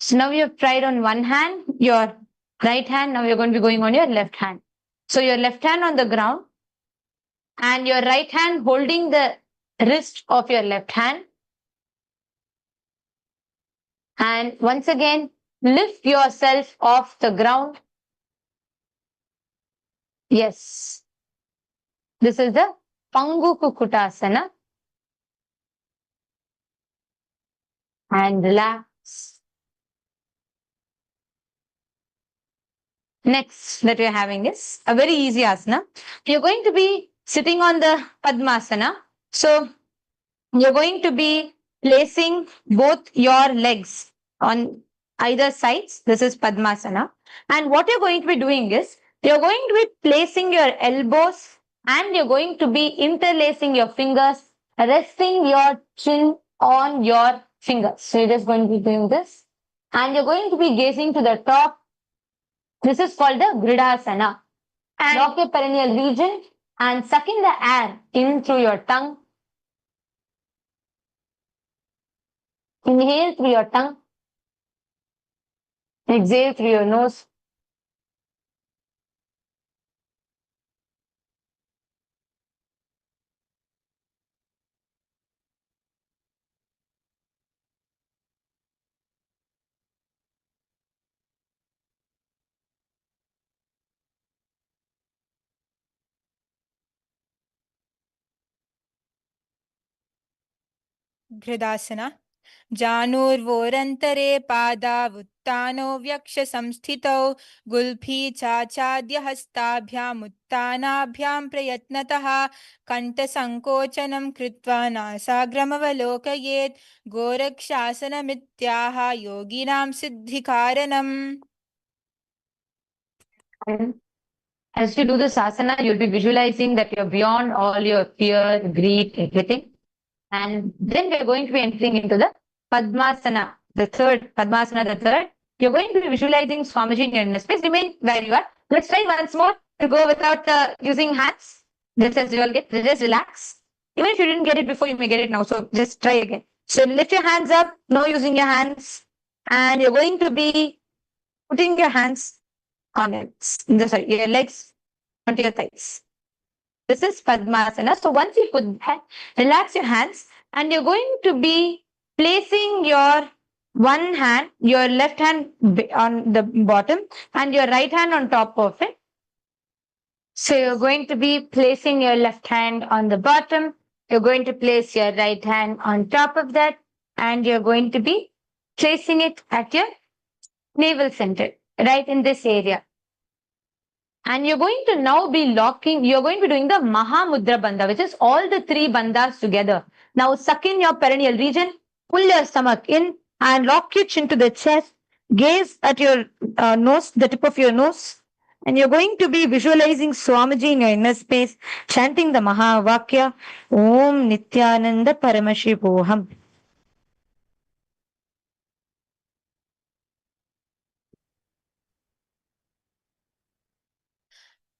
So now you have tried on one hand, your right hand. Now you're going to be going on your left hand. So your left hand on the ground and your right hand holding the wrist of your left hand. And once again, lift yourself off the ground. Yes. This is the Pangu Kukutasana. And relax. Next that we're having is a very easy asana. You're going to be sitting on the Padmasana. So you're going to be placing both your legs on either sides. This is Padmasana. And what you're going to be doing is you're going to be placing your elbows and you're going to be interlacing your fingers, resting your chin on your fingers. So you're just going to be doing this. And you're going to be gazing to the top. This is called the Gridasana. And lock your perineal region and sucking the air in through your tongue. Inhale through your tongue. Exhale through your nose. Gridasana. Janurvorantare padavutano vyaksha samsthitau gulbhi chachadya hastabhyam uttanabhyam prayatnataha kanta sankochanam kritva nasagramavalokayet gorakshasanamityaha yoginam siddhikaranam. As you do this asana, you'll be visualizing that you're beyond all your fear, greed, everything. And then we're going to be entering into the Padmasana, the third. You're going to be visualizing Swamiji in your inner space. Remain where you are. Let's try once more to go without using hands. Just as you all get, just relax. Even if you didn't get it before, you may get it now. So just try again. So lift your hands up, no using your hands. And you're going to be putting your hands on your legs onto your thighs. This is Padmasana. So once you put that, relax your hands and you're going to be placing your one hand, your left hand on the bottom and your right hand on top of it. So you're going to be placing your left hand on the bottom. You're going to place your right hand on top of that and you're going to be placing it at your navel center, right in this area. And you're going to now be you're going to be doing the Mahamudra Bandha, which is all the three bandhas together. Now suck in your perineal region, pull your stomach in and lock your chin to the chest, gaze at your nose, the tip of your nose. And you're going to be visualizing Swamiji in your inner space, chanting the Mahavakya, Om Nithyananda Paramashivoham.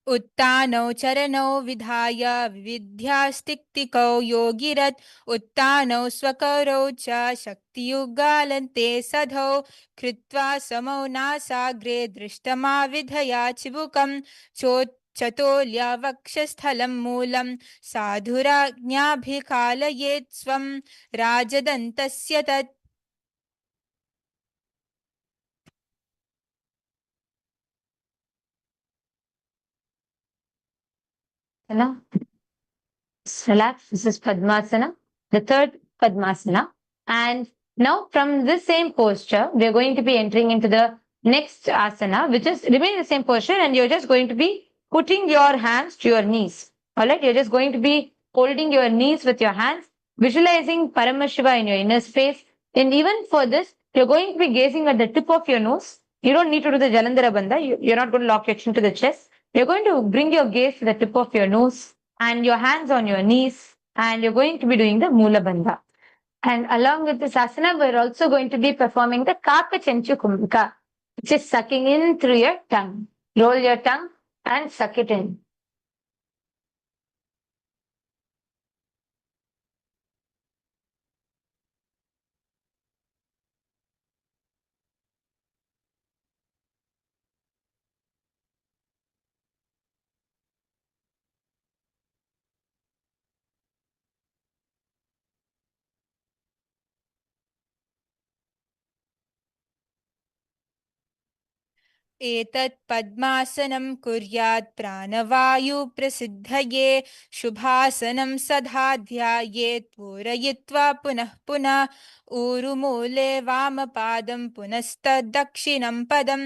उत्तानौ चरणौ विधाय विविध्यास्तिक्तिकौ योगिरत् उत्तानौ स्वकरौ च शक्तियुगालन्ते सधौ कृत्वा समौ नासाग्रे दृष्टमाविधया चिबुकं चतोल्या वक्षस्थलं मूलं साधुराज्ञाभिकालयेत् स्वं राजदन्तस्य तत्. Relax. This is Padmasana, the third Padmasana. And now from this same posture, we're going to be entering into the next asana, which is remain the same posture, and you're just going to be putting your hands to your knees. All right, you're just going to be holding your knees with your hands, visualizing Paramashiva in your inner space. And even for this, you're going to be gazing at the tip of your nose. You don't need to do the Jalandhara Bandha. You're not going to lock your chin to the chest. You're going to bring your gaze to the tip of your nose and your hands on your knees, and you're going to be doing the Mula Bandha. And along with this asana, we're also going to be performing the Kaka Chenchu Kumbhaka, which is sucking in through your tongue. Roll your tongue and suck it in. एतत् पद्मासनं कुर्यात् प्राणवायु प्रसिद्धये शुभासनं सदा ध्यायेत् पूरयित्वा पुनः पुनः ऊरुमूले वामपादं पुनस्तद्दक्षिणं पदं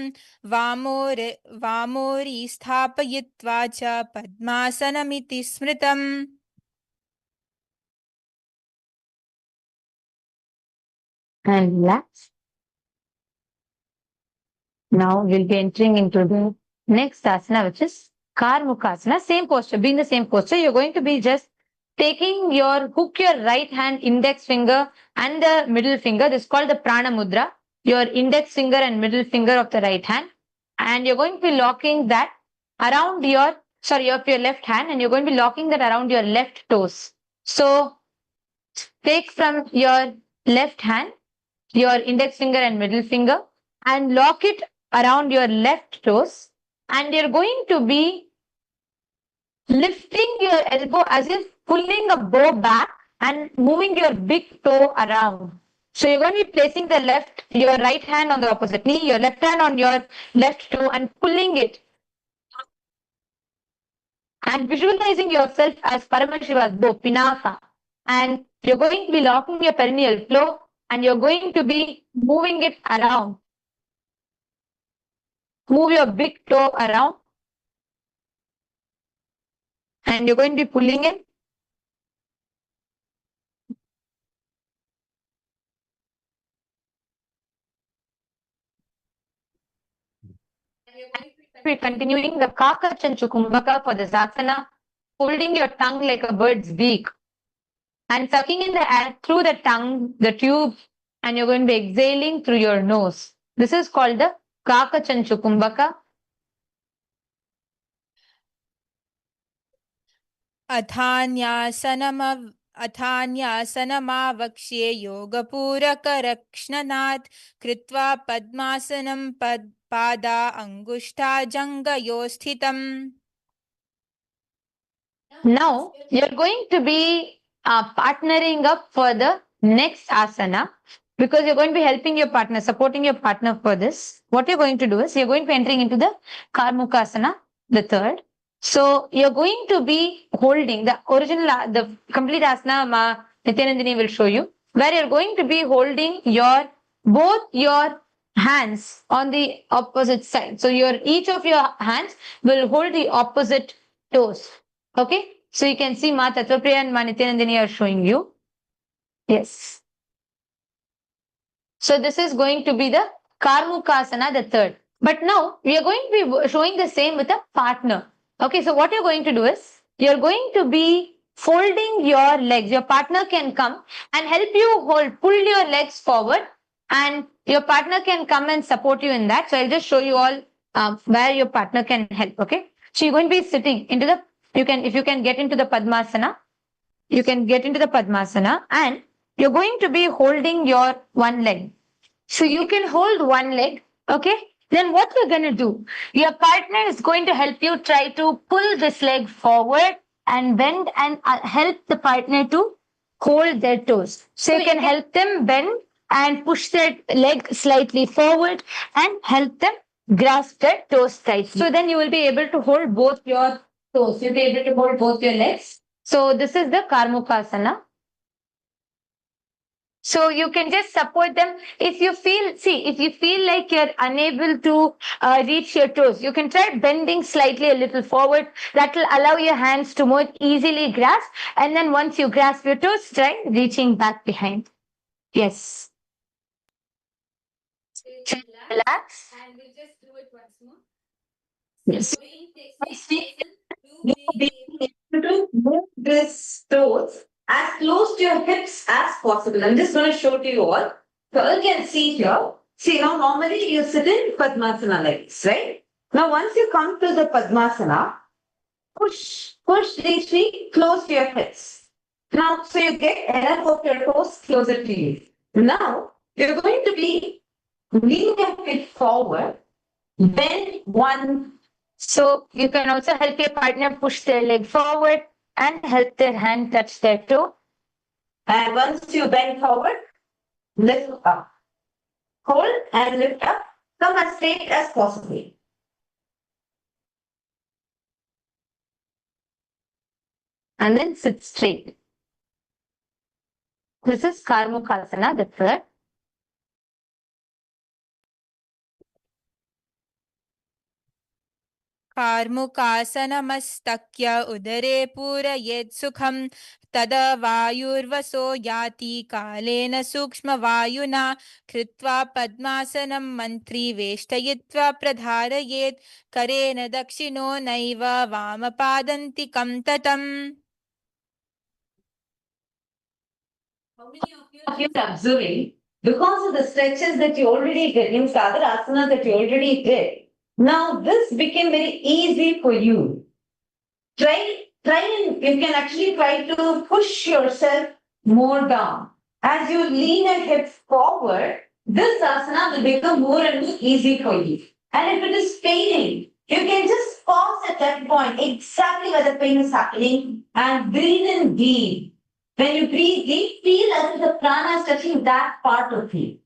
वामोरि स्थापयित्वा च पद्मासनमिति स्मृतम्. And relax. Now we'll be entering into the next asana, which is Karmukasana. Same posture, being the same posture, you're going to be just hook your right hand index finger and the middle finger. This is called the Prana Mudra. Your index finger and middle finger of the right hand. And you're going to be locking that around your left hand, and you're going to be locking that around your left toes. So take from your left hand your index finger and middle finger and lock it around your left toes, and you're going to be lifting your elbow as if pulling a bow back and moving your big toe around. So you're going to be placing your right hand on the opposite knee, your left hand on your left toe and pulling it. And visualizing yourself as Paramashiva's bow, Pinaka. And you're going to be locking your perineal flow and you're going to be moving it around. Move your big toe around. And you're going to be pulling it. We're continuing the Kakachanchu Kumbhaka for the asana, holding your tongue like a bird's beak and sucking in the air through the tongue, the tube, and you're going to be exhaling through your nose. This is called the Kakachanchu Kumbhaka. अथान्यासनमावक्ष्ये योगपूरकरक्ष्णनात् कृत्वा पद्मासनं पादा अङ्गुष्ठाजङ्गयो स्थितम्. Now you're going to be partnering up for the next asana because you're going to be helping your partner, supporting your partner for this. What you're going to do is you're going to be entering into the Karmukasana, the third. So you're going to be holding the complete asana Nithyanandini will show you, where you're going to be holding both your hands on the opposite side. So each of your hands will hold the opposite toes. Okay, so you can see Ma Tattvapriya and Ma Nithyanandini are showing you. Yes. So this is going to be the Karmukasana, the third. But now we are going to be showing the same with a partner. Okay, so what you're going to do is you're going to be folding your legs. Your partner can come and help you pull your legs forward, and your partner can come and support you in that. So I'll just show you all where your partner can help. Okay, so you're going to be sitting into the if you can get into the Padmasana, you can get into the Padmasana and you're going to be holding your one leg. So you can hold one leg, okay? Then what you're going to do, your partner is going to help you try to pull this leg forward and bend and help the partner to hold their toes. So you can help them bend and push their leg slightly forward and help them grasp their toes tight. So then you will be able to hold both your toes. You'll be able to hold both your legs. So this is the Karmukasana. So you can just support them. If you feel like you're unable to reach your toes, you can try bending slightly a little forward. That will allow your hands to more easily grasp. And then once you grasp your toes, try reaching back behind. Yes. Relax. And we'll just do it once more. Yes. You Be able to move this toes as close to your hips as possible. I'm just going to show to you all. So you can see here. See, now normally you sit in Padmasana like this, right? Now once you come to the Padmasana, push these feet close to your hips. Now, so you get enough of your toes closer to you. Now, you're going to be leaning your feet forward, bend one. So you can also help your partner push their leg forward and help their hand touch their toe. And once you bend forward, lift up. Hold and lift up. Come as straight as possible. and then sit straight. This is Karmukasana, the third. कार्मुकासनमस्तक्य उदरे पूरयेत् सुखं तदा वायुर्वसो याति कालेन सूक्ष्मवायुना कृत्वा पद्मासनं मन्त्री वेष्टयित्वा प्रधारयेत् करेण दक्षिणो नैव वामपादन्तिकं ततम्. How many of you are observing? Because of the stretches that you already did, means the other asanas that you already did, now this became very easy for you. Try and you can actually try to push yourself more down. As you lean your hips forward, this asana will become more and more easy for you. And if it is paining, you can just pause at that point, exactly where the pain is happening, and breathe in deep. When you breathe deep, feel as if the prana is touching that part of you.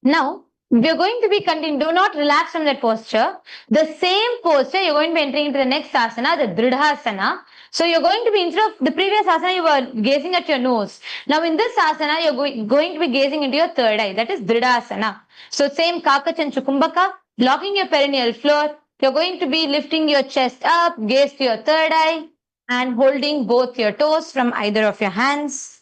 Now, we are going to be continuing. Do not relax from that posture. The same posture, you're going to be entering into the next asana, the Dridhasana. So you're going to be, instead of the previous asana, you were gazing at your nose. Now in this asana, you're going to be gazing into your third eye. That is Dridhasana. So same Kakach and Chukumbaka, locking your perineal floor. You're going to be lifting your chest up, gaze to your third eye, and holding both your toes from either of your hands.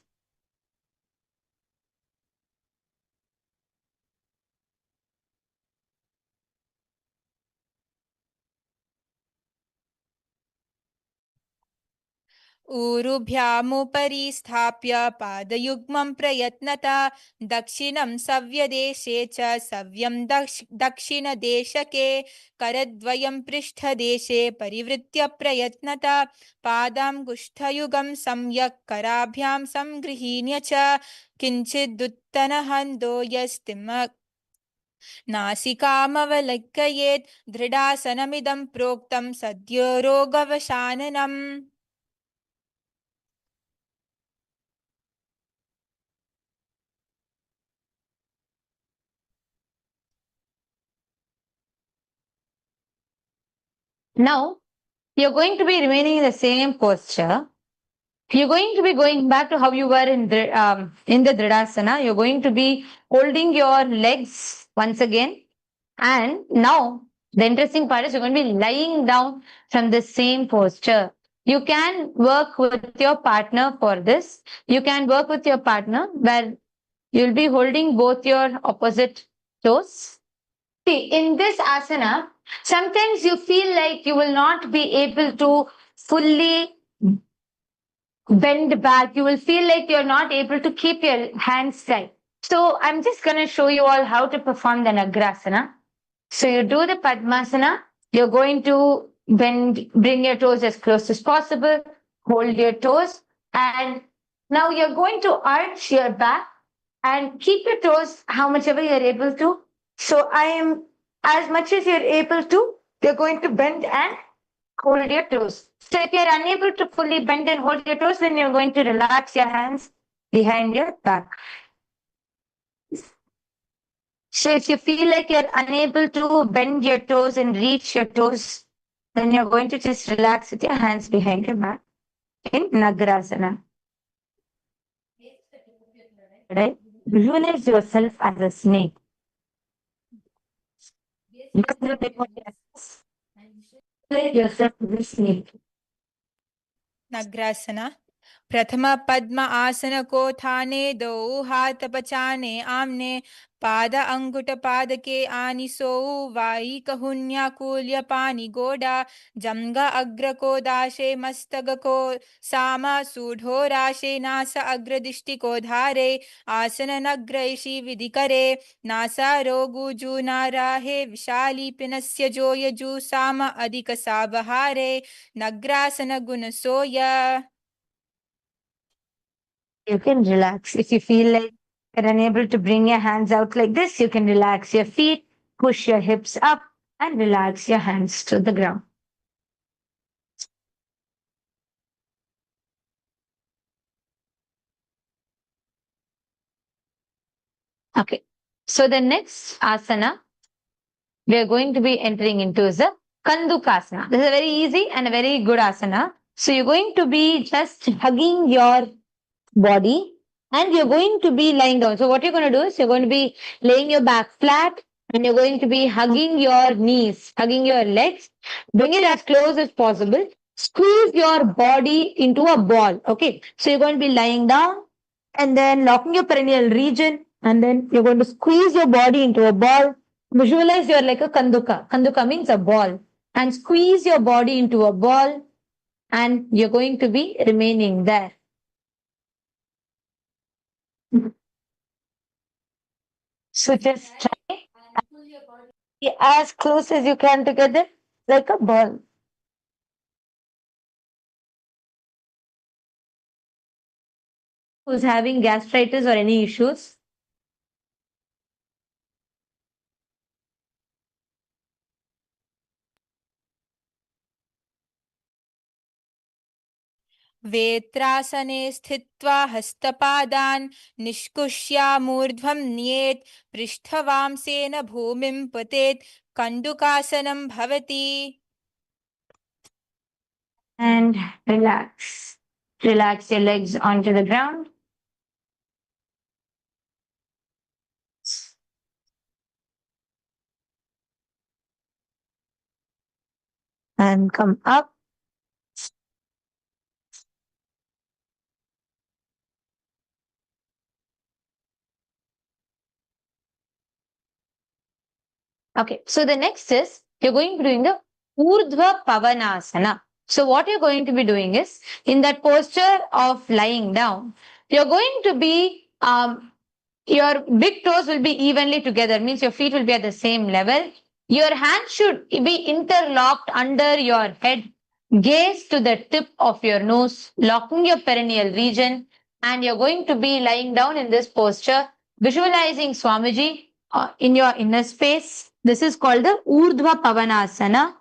ऊरुभ्यामुपरि स्थाप्य पादयुग्मं प्रयत्नता दक्षिणं सव्यदेशे च सव्यं दक्षिणदेशके करद्वयं पृष्ठदेशे परिवृत्य प्रयत्नता पादाङ्गुष्ठयुगं सम्यक् कराभ्यां संगृह्य च किञ्चिदुत्तनहन्दो यस्तिम् नासिकामवलक्कयेत् दृढासनमिदं प्रोक्तं सद्यो रोगवशाननम्. Now, you're going to be remaining in the same posture. You're going to be going back to how you were in the Dridasana. You're going to be holding your legs once again. And now, the interesting part is you're going to be lying down from the same posture. You can work with your partner for this. You can work with your partner where you'll be holding both your opposite toes. See, in this asana, sometimes you feel like you will not be able to fully bend back. You will feel like you're not able to keep your hands tight. So I'm just going to show you all how to perform the Nagrasana. So you do the Padmasana. You're going to bring your toes as close as possible, hold your toes, and now you're going to arch your back and keep your toes how much ever you're able to. So I am, as much as you're able to, you're going to bend and hold your toes. So if you're unable to fully bend and hold your toes, then you're going to relax your hands behind your back. So if you feel like you're unable to bend your toes and reach your toes, then you're going to just relax with your hands behind your back in Nagrasana. Right? Visualize yourself as a snake. Visualize yourself as a snake. Nagrasana. प्रथम पद्म आसन को थाने दो हाथ पचाने आमने पाद अंगुट पाद के आनिसो वाई कहुन्या कूल्य पानी गोडा जंग अग्र को दाशे मस्तक को सामा सूढ़ो राशे नास अग्र दिष्टि को धारे आसन नग्रैषि विधि करे नासा रोगु जू नाराहे विशाली पिनस्य जो यजु साम अधिक साबहारे नग्रासन गुण सोया. You can relax. If you feel like you're unable to bring your hands out like this, you can relax your feet, push your hips up, and relax your hands to the ground. Okay. So the next asana we are going to be entering into is a Kandukasana. This is a very easy and a very good asana. So you're going to be just hugging your body and you're going to be lying down. So what you're going to do is you're going to be laying your back flat and you're going to be hugging your knees, hugging your legs. Bring it as close as possible. Squeeze your body into a ball. Okay. So you're going to be lying down and then locking your perineal region and then you're going to squeeze your body into a ball. Visualize you're like a kanduka. Kanduka means a ball. And squeeze your body into a ball and you're going to be remaining there. So just try be as close as you can together, like a ball. Who's having gastritis or any issues? वेत्रासने स्थित्वा हस्तपादान् निष्कुष्यामूर्ध्वं न्येत् पृष्ठवांसेन भूमिं पतेत् कण्डुकासनं भवति. And relax. Relax your legs onto the ground. And come up. Okay, so the next is you're going to be doing the Urdhva Pavanasana. So what you're going to be doing is in that posture of lying down, you're going to be your big toes will be evenly together, means your feet will be at the same level. Your hands should be interlocked under your head. Gaze to the tip of your nose, locking your perineal region, and you're going to be lying down in this posture, visualizing Swamiji in your inner space. This is called the Urdhva Pavanasana.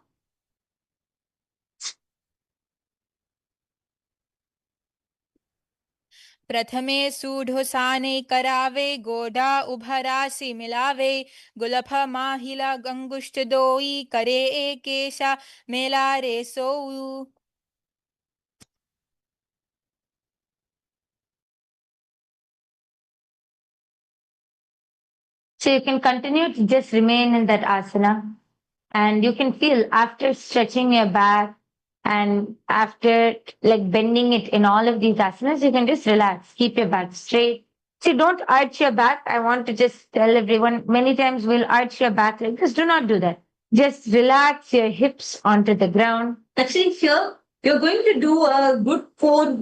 प्रथमे सूढोसाने करावे गोढा उभरासि मिलावे गुलफ माहिला गंगुष्ठ दोई करे एकेशा मेलारे सोऊ. So you can continue to just remain in that asana. And you can feel after stretching your back and after like bending it in all of these asanas, you can just relax, keep your back straight. See, don't arch your back. I want to just tell everyone many times we'll arch your back like this. Do not do that. Just relax your hips onto the ground. Actually, here you're going to do a good core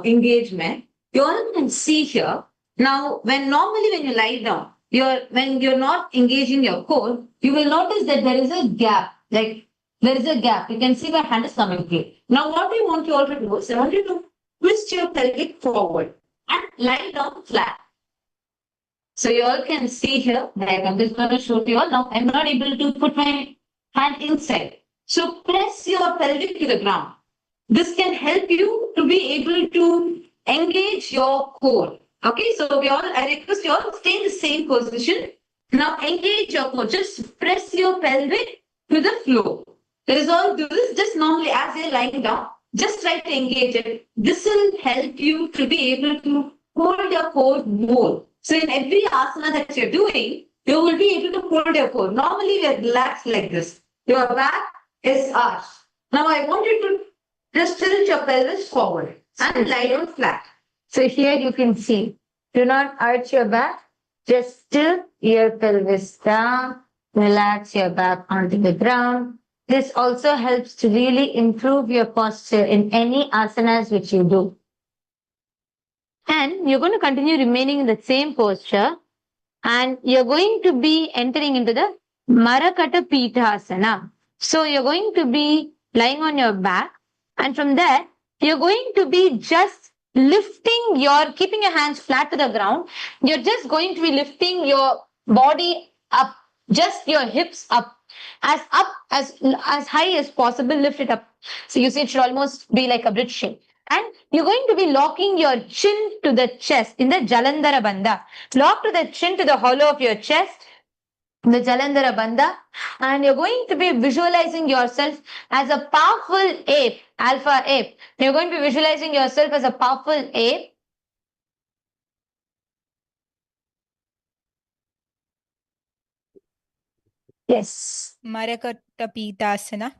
engagement. You all can see here. Now, when you lie down, when you're not engaging your core, you will notice that there is a gap. Like there is a gap. You can see my hand is coming here. Now, what I want you all to do is I want you to twist your pelvic forward and lie down flat. So you all can see here, like I'm just going to show you all. Now I'm not able to put my hand inside. So press your pelvic to the ground. This can help you to be able to engage your core. Okay, so I request you all stay in the same position. Now engage your core. Just press your pelvic to the floor. That is all. Do this just normally as you're lying down. Just try to engage it. This will help you to be able to hold your core more. So in every asana that you're doing, you will be able to hold your core. Normally we are relaxed like this. Your back is arched. Now I want you to just tilt your pelvis forward and lie down flat. So here you can see, do not arch your back, just tilt your pelvis down, relax your back onto the ground. This also helps to really improve your posture in any asanas which you do. And you're going to continue remaining in the same posture and you're going to be entering into the Marakata Pithasana. So you're going to be lying on your back and from there, you're going to be just keeping your hands flat to the ground. You're just going to be lifting your body up, just your hips up as high as possible, lift it up. So you see it should almost be like a bridge shape. And you're going to be locking your chin to the chest in the Jalandhara Bandha. Lock to the chin to the hollow of your chest. the Jalandhara Bandha, and you're going to be visualizing yourself as a powerful ape, alpha ape. You're going to be visualizing yourself as a powerful ape. Yes. Marakatapītāsana.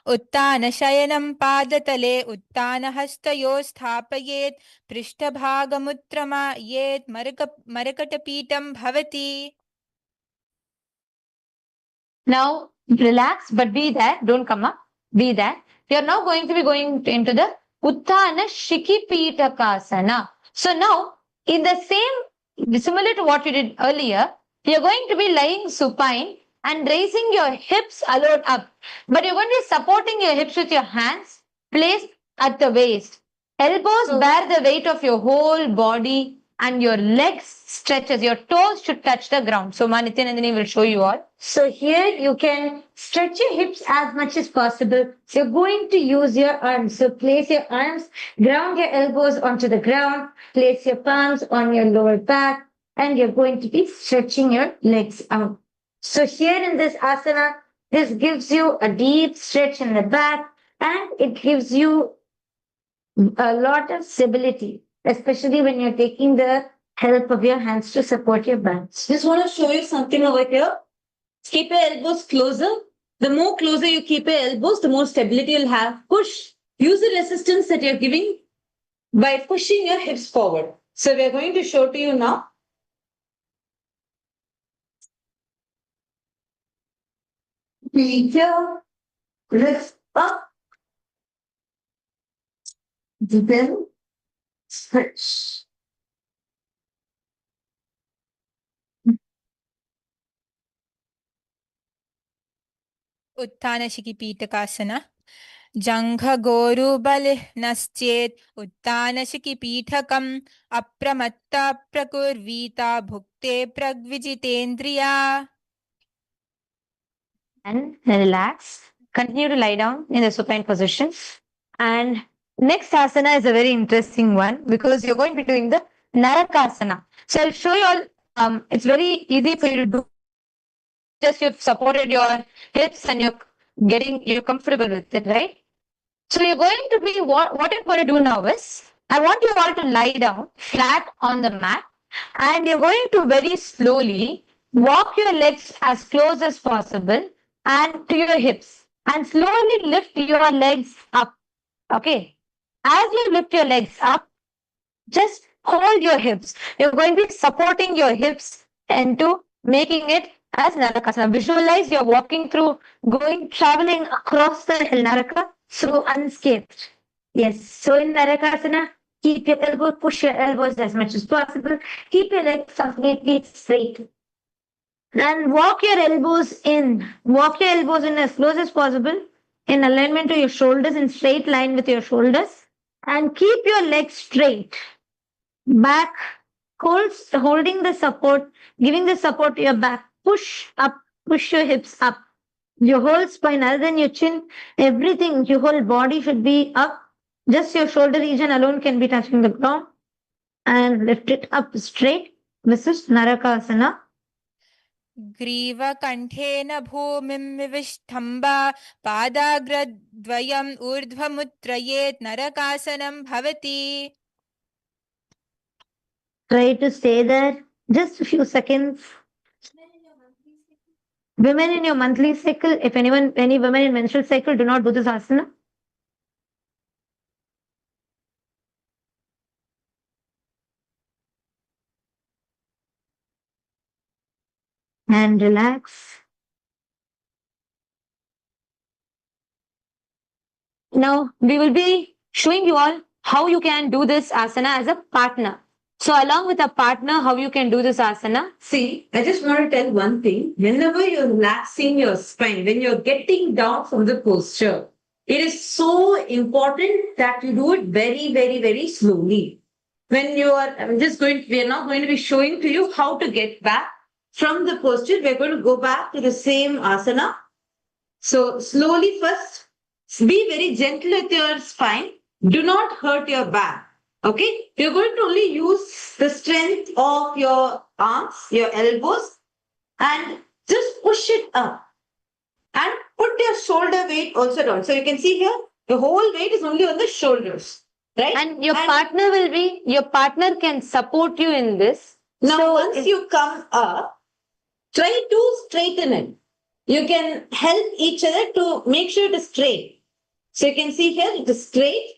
उत्तानशयनं पादतले उत्तानहस्तयोः स्थापयेत् पृष्ठभागमुत्तमायेत् मरकटपीठं भवति. Now relax, but be there. Don't come up. Be there. You're now going to be going into the Uttana Shikipitakasana. So now, in the same, similar to what you did earlier, you're going to be lying supine and raising your hips allowed up. But you're going to be supporting your hips with your hands placed at the waist. Elbows bear the weight of your whole body and your legs stretches. Your toes should touch the ground. So Nithyanandini will show you all. So here you can stretch your hips as much as possible. So you're going to use your arms. So place your arms, ground your elbows onto the ground, place your palms on your lower back, and you're going to be stretching your legs out. So here in this asana, this gives you a deep stretch in the back and it gives you a lot of stability, especially when you're taking the help of your hands to support your back. Just want to show you something over here. Keep your elbows closer. The more closer you keep your elbows, the more stability you'll have. Push. Use the resistance that you're giving by pushing your hips forward. So we're going to show to you now. Here, lift up, then stretch. उत्थानशिखिपीठकासना. जङ्घगोरुबलिः नश्चेत् उत्थानशिखिपीठकम् अप्रमत्ता प्रकुर्वीता भुक्ते प्रग्विजितेन्द्रिया. And relax. Continue to lie down in the supine position. And next asana is a very interesting one because you're going to be doing the Narakasana. So I'll show you all. It's very easy for you to do. Just you've supported your hips and you're comfortable with it, right? So you're going to be what you're going to do now is I want you all to lie down flat on the mat and you're going to very slowly walk your legs as close as possible and to your hips and slowly lift your legs up. Okay. As you lift your legs up, just hold your hips. You're going to be supporting your hips into making it as Narakasana. Visualize you're walking through, traveling across the Naraka through unscathed. Yes. So in Narakasana, keep your elbows, push your elbows as much as possible. Keep your legs completely straight. And walk your elbows in. Walk your elbows in as close as possible in alignment to your shoulders, in straight line with your shoulders. And keep your legs straight. Back, holding the support, giving the support to your back. Push up, push your hips up. Your whole spine, other than your chin, everything, your whole body should be up. Just your shoulder region alone can be touching the ground. And lift it up straight. This is Narakasana. ग्रीवकण्ठेन भूमिं विविष्टम्बा पादाग्रद्वयम् ऊर्ध्वमुत्त्रयेत् नरकासनं भवति. Try to stay there just a few seconds. Women in your monthly cycle, if any women in menstrual cycle, do not do this asana. And relax. Now, we will be showing you all how you can do this asana as a partner. So, along with a partner, how you can do this asana? See, I just want to tell one thing. Whenever you're relaxing your spine, when you're getting down from the posture, it is so important that you do it very, very, very slowly. When you are, we are now going to be showing to you how to get back from the posture. We're going to go back to the same asana. So slowly first, be very gentle with your spine. Do not hurt your back. Okay? You're going to only use the strength of your arms, your elbows, and just push it up and put your shoulder weight also down. So you can see here, the whole weight is only on the shoulders, right? And your partner can support you in this. Now, So once you come up, try to straighten it. You can help each other to make sure it is straight. So you can see here, it is straight.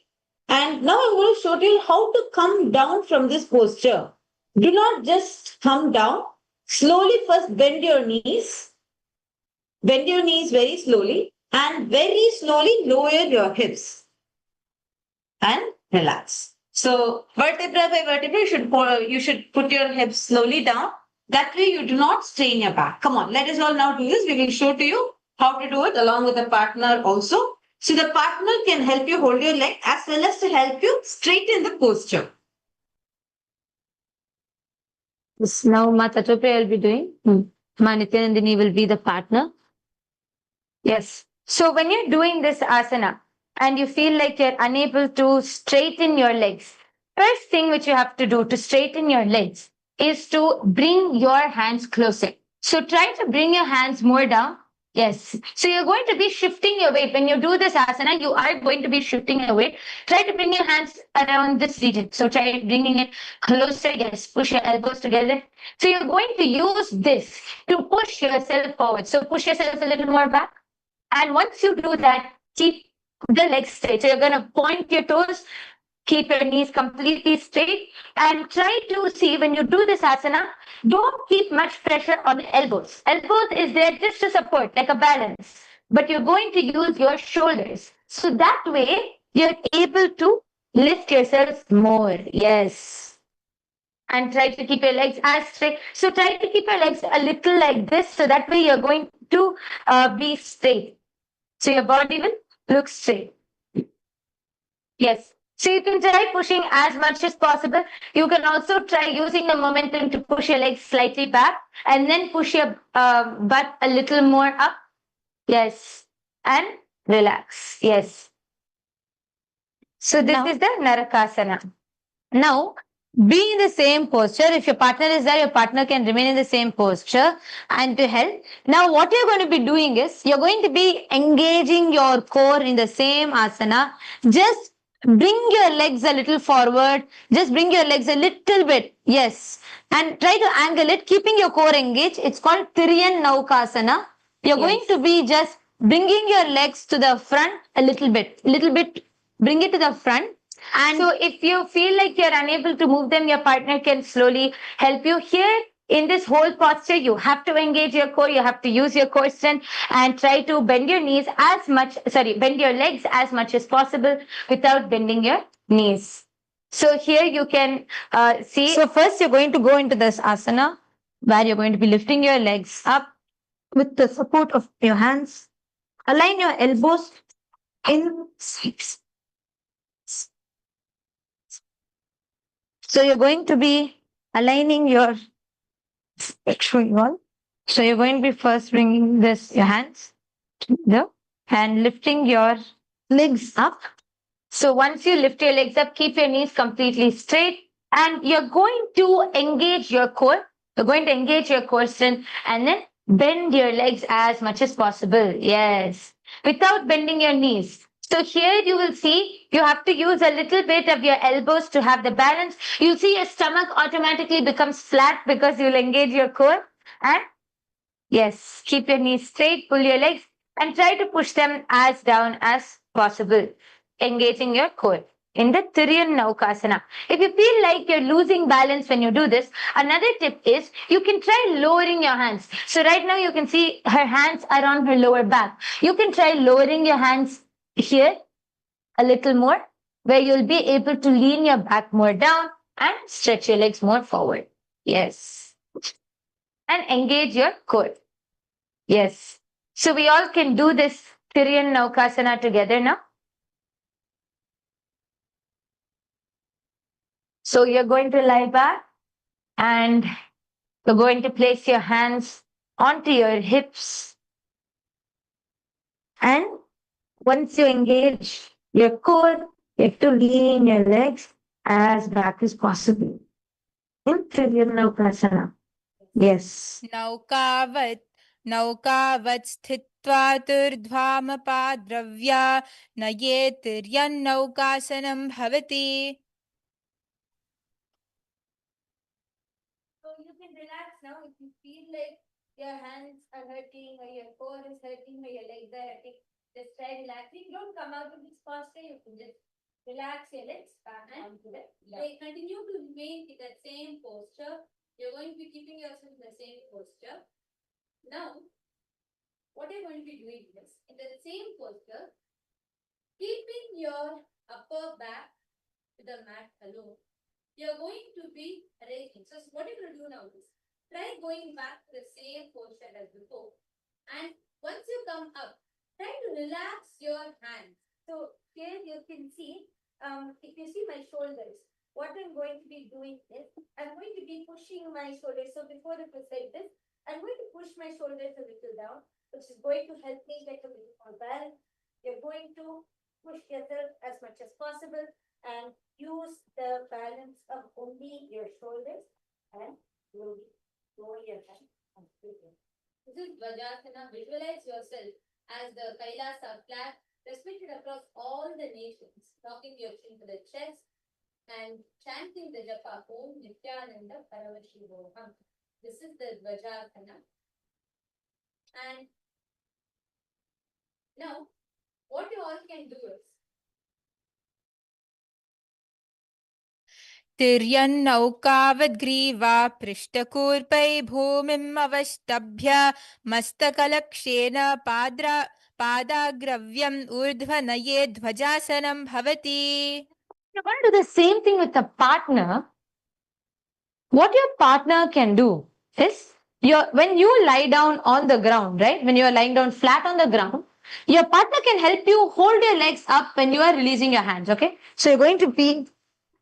And now I'm going to show you how to come down from this posture. Do not just come down. Slowly first bend your knees. Bend your knees very slowly and very slowly lower your hips and relax. So vertebra by vertebra, you should put your hips slowly down. That way you do not strain your back. Come on, let us all now do this. We will show to you how to do it along with the partner also. So the partner can help you hold your leg as well as to help you straighten the posture. this now Matatope will be doing. Ma Nithyanandini will be the partner. Yes. So when you're doing this asana and you feel like you're unable to straighten your legs, first thing which you have to do to straighten your legs is to bring your hands closer. So try to bring your hands more down. Yes. So you're going to be shifting your weight. When you do this asana, you are going to be shifting your weight. Try to bring your hands around this region. So try bringing it closer. Yes. Push your elbows together. So you're going to use this to push yourself forward. So push yourself a little more back. And once you do that, keep the legs straight. So you're going to point your toes, keep your knees completely straight, and try to see when you do this asana, don't keep much pressure on the elbows. Elbows is there just to support, like a balance. But you're going to use your shoulders. So that way, you're able to lift yourself more. Yes. And try to keep your legs as straight. So try to keep your legs a little like this. So that way, you're going to be straight. So your body will look straight. Yes. So you can try pushing as much as possible. You can also try using the momentum to push your legs slightly back and then push your butt a little more up. Yes. And relax. Yes. So this is the Narakasana. Now, be in the same posture. If your partner is there, your partner can remain in the same posture and to help. Now, what you're going to be doing is, you're going to be engaging your core in the same asana. Just bring your legs a little forward. Just bring your legs a little bit. Yes. And try to angle it, keeping your core engaged. It's called Tiriyan Naukasana. You're going to be just bringing your legs to the front a little bit. Bring it to the front. And so if you feel like you're unable to move them, your partner can slowly help you. Here in this whole posture, you have to engage your core, you have to use your core strength and try to bend your legs as much as possible without bending your knees. So here you can see. So first you're going to go into this asana where you're going to be lifting your legs up with the support of your hands. Align your elbows in six. So you're going to be aligning your, So you're going to be first bringing your hands together and lifting your legs up. So once you lift your legs up, keep your knees completely straight and you're going to engage your core. You're going to engage your core strength and then bend your legs as much as possible. Yes. Without bending your knees. So here you will see you have to use a little bit of your elbows to have the balance. You'll see your stomach automatically becomes flat because you'll engage your core. And yes, keep your knees straight, pull your legs and try to push them as down as possible, engaging your core in the Tiriyan Naukasana. If you feel like you're losing balance when you do this, another tip is you can try lowering your hands. So right now you can see her hands are on her lower back. You can try lowering your hands here a little more, where you'll be able to lean your back more down and stretch your legs more forward. Yes. And engage your core. Yes. So we all can do this Tiriyan Naukasana together now. So you're going to lie back and you're going to place your hands onto your hips. And once you engage your core, you have to lean your legs as back as possible. In Tiriyan Naukasana. Yes. Naukavat नौकावत् स्थित्वा तूर्ध्वामपाद्रव्या नयेतिर्यन्नौकासनं भवति. So you can relax now if you feel like your hands are hurting or your core is hurting or your legs are hurting. Just try relaxing. Don't come out of this posture. You can just relax your legs and they continue to remain in that same posture. You're going to be keeping yourself in the same posture. Now, what you're going to be doing is, in the same posture, keeping your upper back to the mat alone, you're going to be raising. So what you're going to do now is, try going back to the same posture as before. And once you come up, try to relax your hands. So here you can see, if you see my shoulders, what I'm going to be doing is, I'm going to be pushing my shoulders. So before it was like this, I'm going to push my shoulders a little down, which is going to help me get a little more balance. You're going to push yourself as much as possible and use the balance of only your shoulders and slowly lower your hand and straighten. This is Vajrasana. Visualize yourself as the Kailasa flag respected across all the nations, rocking your chin to the chest and chanting the japa Om Nithyananda Paramashivoham. This is the Vajrasana. And now, what you all can do is, तिर्यन्नौकावद्ग्रीवा पृष्ठकूर्पै भूमिम् अवष्टभ्य मस्तकलक्षेन पादाग्रव्यम् ऊर्ध्वनये ध्वजासनं भवति. You're going to do the same thing with a partner. What your partner can do is, when you lie down on the ground, right? When you are lying down flat on the ground, your partner can help you hold your legs up when you are releasing your hands, okay? So you're going to be,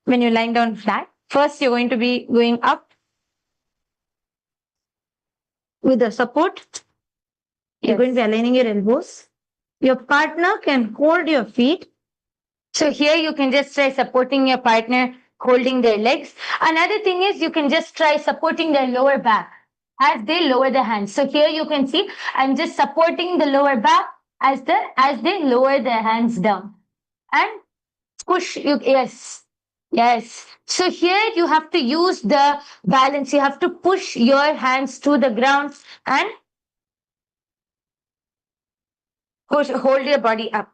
when you're lying down flat, first you're going to be going up with the support. You're going to be aligning your elbows. Your partner can hold your feet. So here you can just try supporting your partner, holding their legs. Another thing is you can just try supporting their lower back as they lower the hands. So here you can see I'm just supporting the lower back as they lower their hands down and push you. Yes. So here you have to use the balance. You have to push your hands to the ground and hold your body up.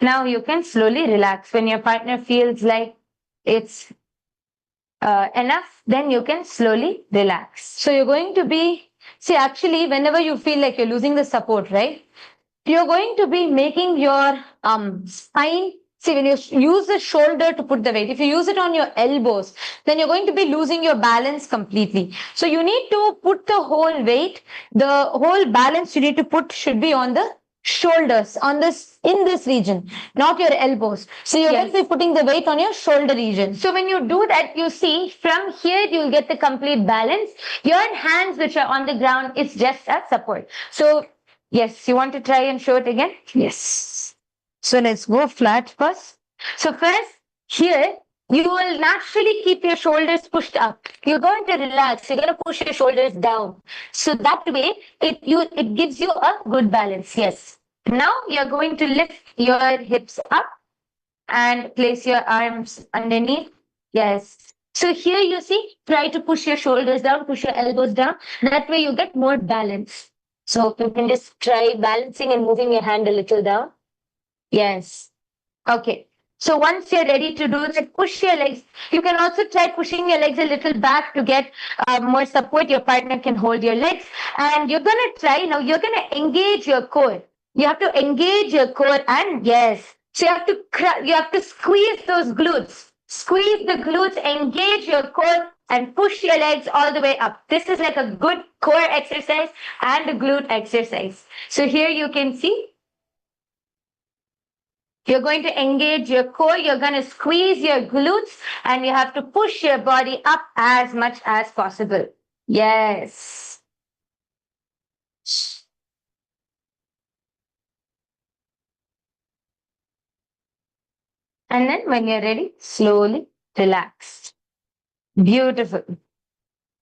Now you can slowly relax. When your partner feels like it's enough, then you can slowly relax. So you're going to be, see, actually, whenever you feel like you're losing the support, right? You're going to be making your spine. See, when you use the shoulder to put the weight, if you use it on your elbows, then you're going to be losing your balance completely. So you need to put the whole weight, the whole balance you need to put should be on the shoulders, in this region, not your elbows. So you're going to be putting the weight on your shoulder region. So when you do that, you see from here you'll get the complete balance. Your hands which are on the ground, it's just a support. So yes, you want to try and show it again? Yes. So let's go flat first. So first, here, you will naturally keep your shoulders pushed up. You're going to relax. You're going to push your shoulders down. So that way, it gives you a good balance. Yes. Now you're going to lift your hips up and place your arms underneath. Yes. So here you see, try to push your shoulders down, push your elbows down. That way you get more balance. So you can just try balancing and moving your hand a little down. Yes. Okay. So once you're ready to do that, push your legs. You can also try pushing your legs a little back to get more support. Your partner can hold your legs. And you're going to try now, you're going to engage your core. You have to engage your core and yes. So you have to squeeze those glutes. Squeeze the glutes, engage your core and push your legs all the way up. This is like a good core exercise and a glute exercise. So here you can see you're going to engage your core, you're going to squeeze your glutes, and you have to push your body up as much as possible. Yes. And then when you're ready, slowly relax. Beautiful.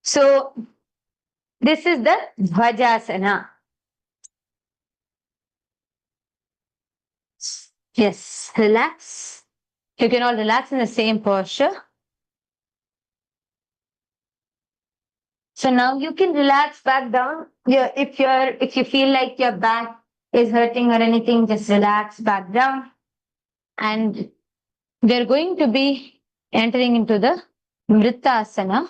So this is the Dvajasana. Yes, relax. You can all relax in the same posture. So now you can relax back down. If you feel like your back is hurting or anything, just relax back down. And we're going to be entering into the Mritasana.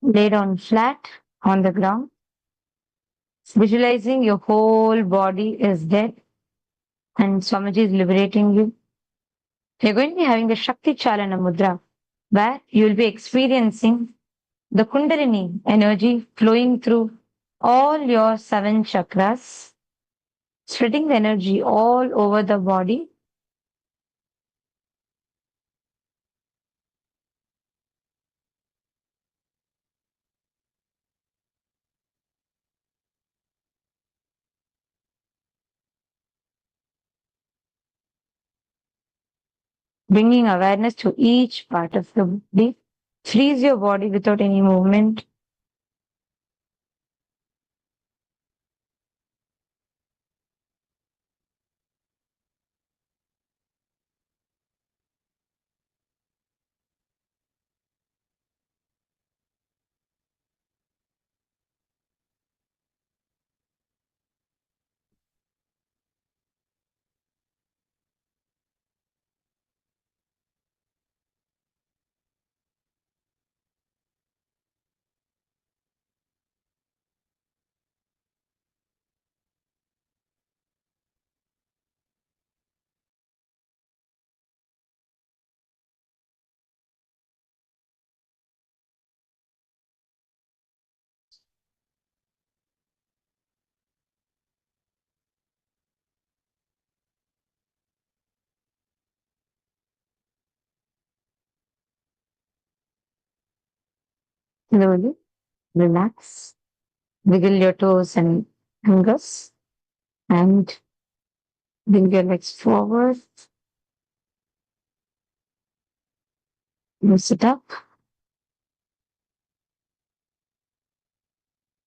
Lay down flat on the ground, visualizing your whole body is dead and Swamiji is liberating you. You're going to be having the Shakti Chalana Mudra, where you'll be experiencing the Kundalini energy flowing through all your 7 chakras, spreading the energy all over the body. Bringing awareness to each part of the body. Freeze your body without any movement. Slowly relax. Wiggle your toes and fingers and bring your legs forward. Sit up.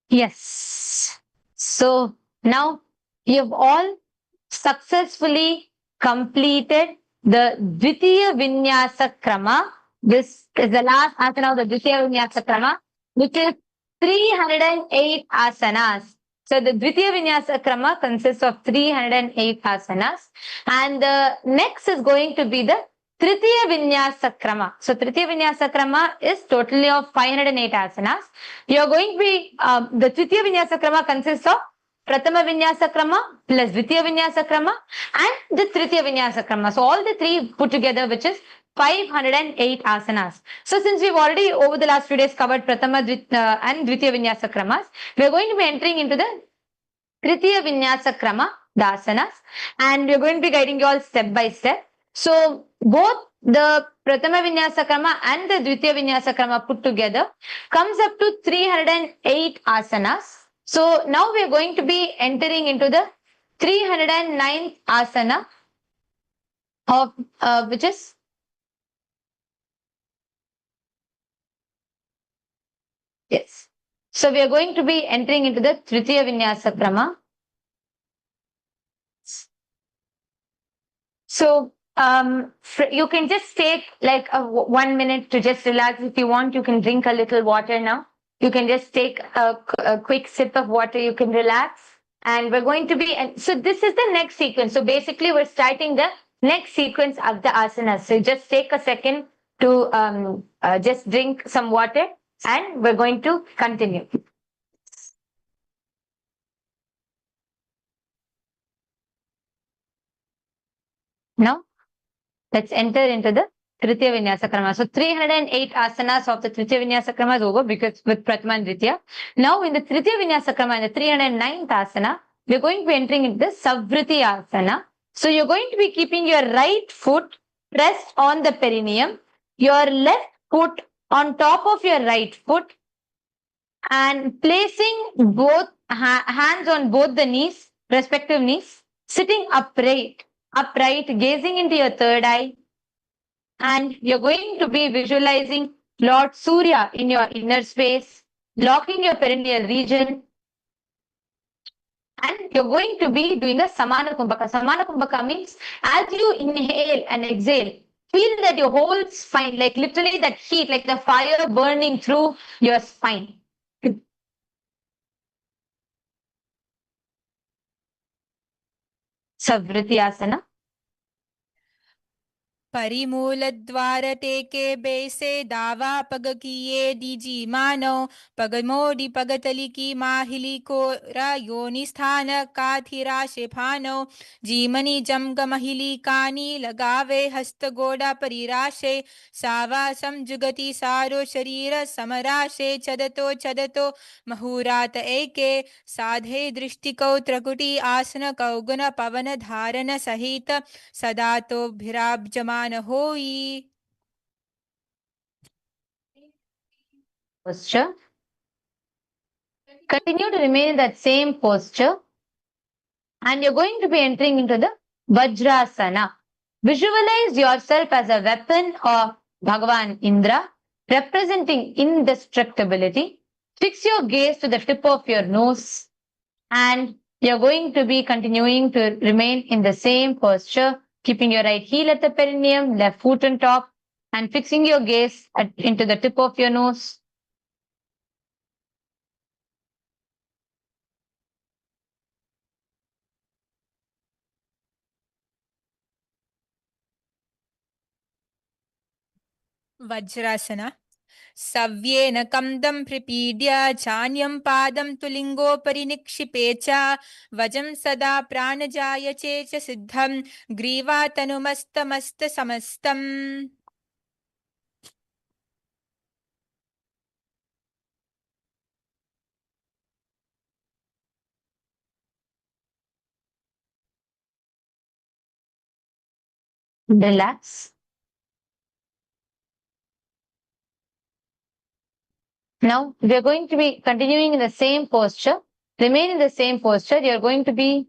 Yes. So now you've all successfully completed the Dvitiya Vinyasa Krama. This is the last asana of the Dvitiya Vinyasa Krama, which is 308 asanas. So the Dvitiya Vinyasa Krama consists of 308 asanas. And the next is going to be the Tritiya Vinyasa Krama. So Tritiya Vinyasa Krama is totally of 508 asanas. You are going to be, the Tritiya Vinyasa Krama consists of Pratama Vinyasa Krama plus Dvitiya Vinyasa Krama and the Tritiya Vinyasa Krama. So all the three put together, which is 508 asanas. So since we've already over the last few days covered Pratama and Dvitiya Vinyasa Kramas, we're going to be entering into the Tritiya Vinyasa Krama, the asanas, and we're going to be guiding you all step by step. So both the Pratama Vinyasa Krama and the Dvitiya Vinyasa Krama put together comes up to 308 asanas. So now we are going to be entering into the 309th asana of which is yes. So we are going to be entering into the Tritiya Vinyasa Krama. So you can just take like 1 minute to just relax. If you want, you can drink a little water now. You can just take a quick sip of water. You can relax. And we're going to be, and so this is the next sequence. So basically we're starting the next sequence of the asanas. So just take a second to just drink some water And we're going to continue. Now, let's enter into the Tritiya Vinyasa Krama. So 308 asanas of the Tritiya Vinyasa Krama is over because with Prathama and Dvitiya. Now in the Tritiya Vinyasa Krama, in the 309th asana, we're going to be entering into the Savriti asana. So you're going to be keeping your right foot pressed on the perineum, your left foot on top of your right foot, and placing both hands on both the knees, respective knees, sitting upright, gazing into your third eye, and you're going to be visualizing Lord Surya in your inner space, locking your perineal region, and you're going to be doing a Samana Kumbhaka. Samana Kumbhaka means as you inhale and exhale, feel that your whole spine, like literally that heat, like the fire burning through your spine. Savriti Asana. परिमूलद्वार टेके बेसे दावा पग किए दीजी मानो पग मोडी पग तली की माहिली को योनि स्थान काथिरा शेफानो जीमनी जमग महिली कानी लगावे हस्त गोड़ा परिराशे सावा समजुगति सारो शरीर समराशे चदतो चदतो महूरात एके साधे दृष्टिकौ त्रकुटी आसन कौगुन पवन धारण सहित सदा तो भिराब्जमान होई. Posture. Continue to remain in that same posture, and you're going to be entering into the Vajrasana. Visualize yourself as a weapon of Bhagavan Indra, representing indestructibility. Fix your gaze to the tip of your nose, and you're going to be continuing to remain in the same posture, keeping your right heel at the perineum, left foot on top, and fixing your gaze into the tip of your nose. Vajrasana. सव्येन कन्दं प्रपीड्य चान्यं पादं तुलिङ्गोपरि निक्षिपे च वजं सदा प्राणजायचे च सिद्धं ग्रीवातनुमस्तमस्तसमस्तम्. Relax. Now, we are going to be continuing in the same posture. Remain in the same posture. You are going to be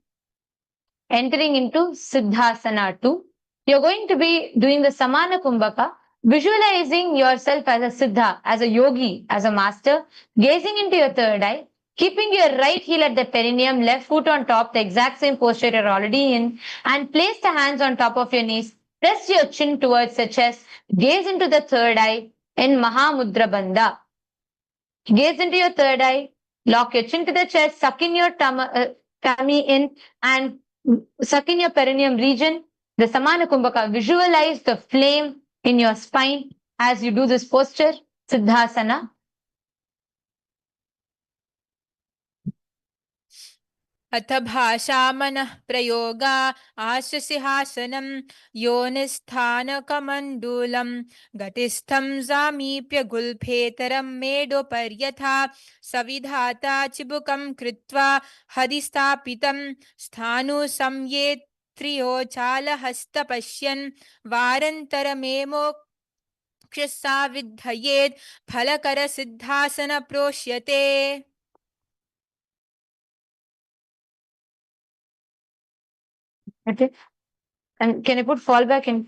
entering into Siddhasana 2. You are going to be doing the Samana Kumbhaka, visualizing yourself as a Siddha, as a yogi, as a master, gazing into your third eye, keeping your right heel at the perineum, left foot on top, the exact same posture you're already in, and place the hands on top of your knees. Press your chin towards the chest, gaze into the third eye in Mahamudra Bandha. Gaze into your third eye, lock your chin to the chest, suck in your tummy in, and suck in your perineum region. The Samana Kumbhaka. Visualize the flame in your spine as you do this posture, Siddhasana. अथ भाषामनः प्रयोगा आशसिंहासनं योनिस्थानकमण्डूलं घटिस्थं जामीप्य गुल्फेतरं मेढोपर्यथा सविधाता चिबुकं कृत्वा हदिस्थापितं स्थाणुसंयेत्रियोचालहस्तपश्यन् वारन्तरमेमोक्षसा विद्धयेत् फलकरसिद्धासन प्रोष्यते. Okay. And can I put fallback in?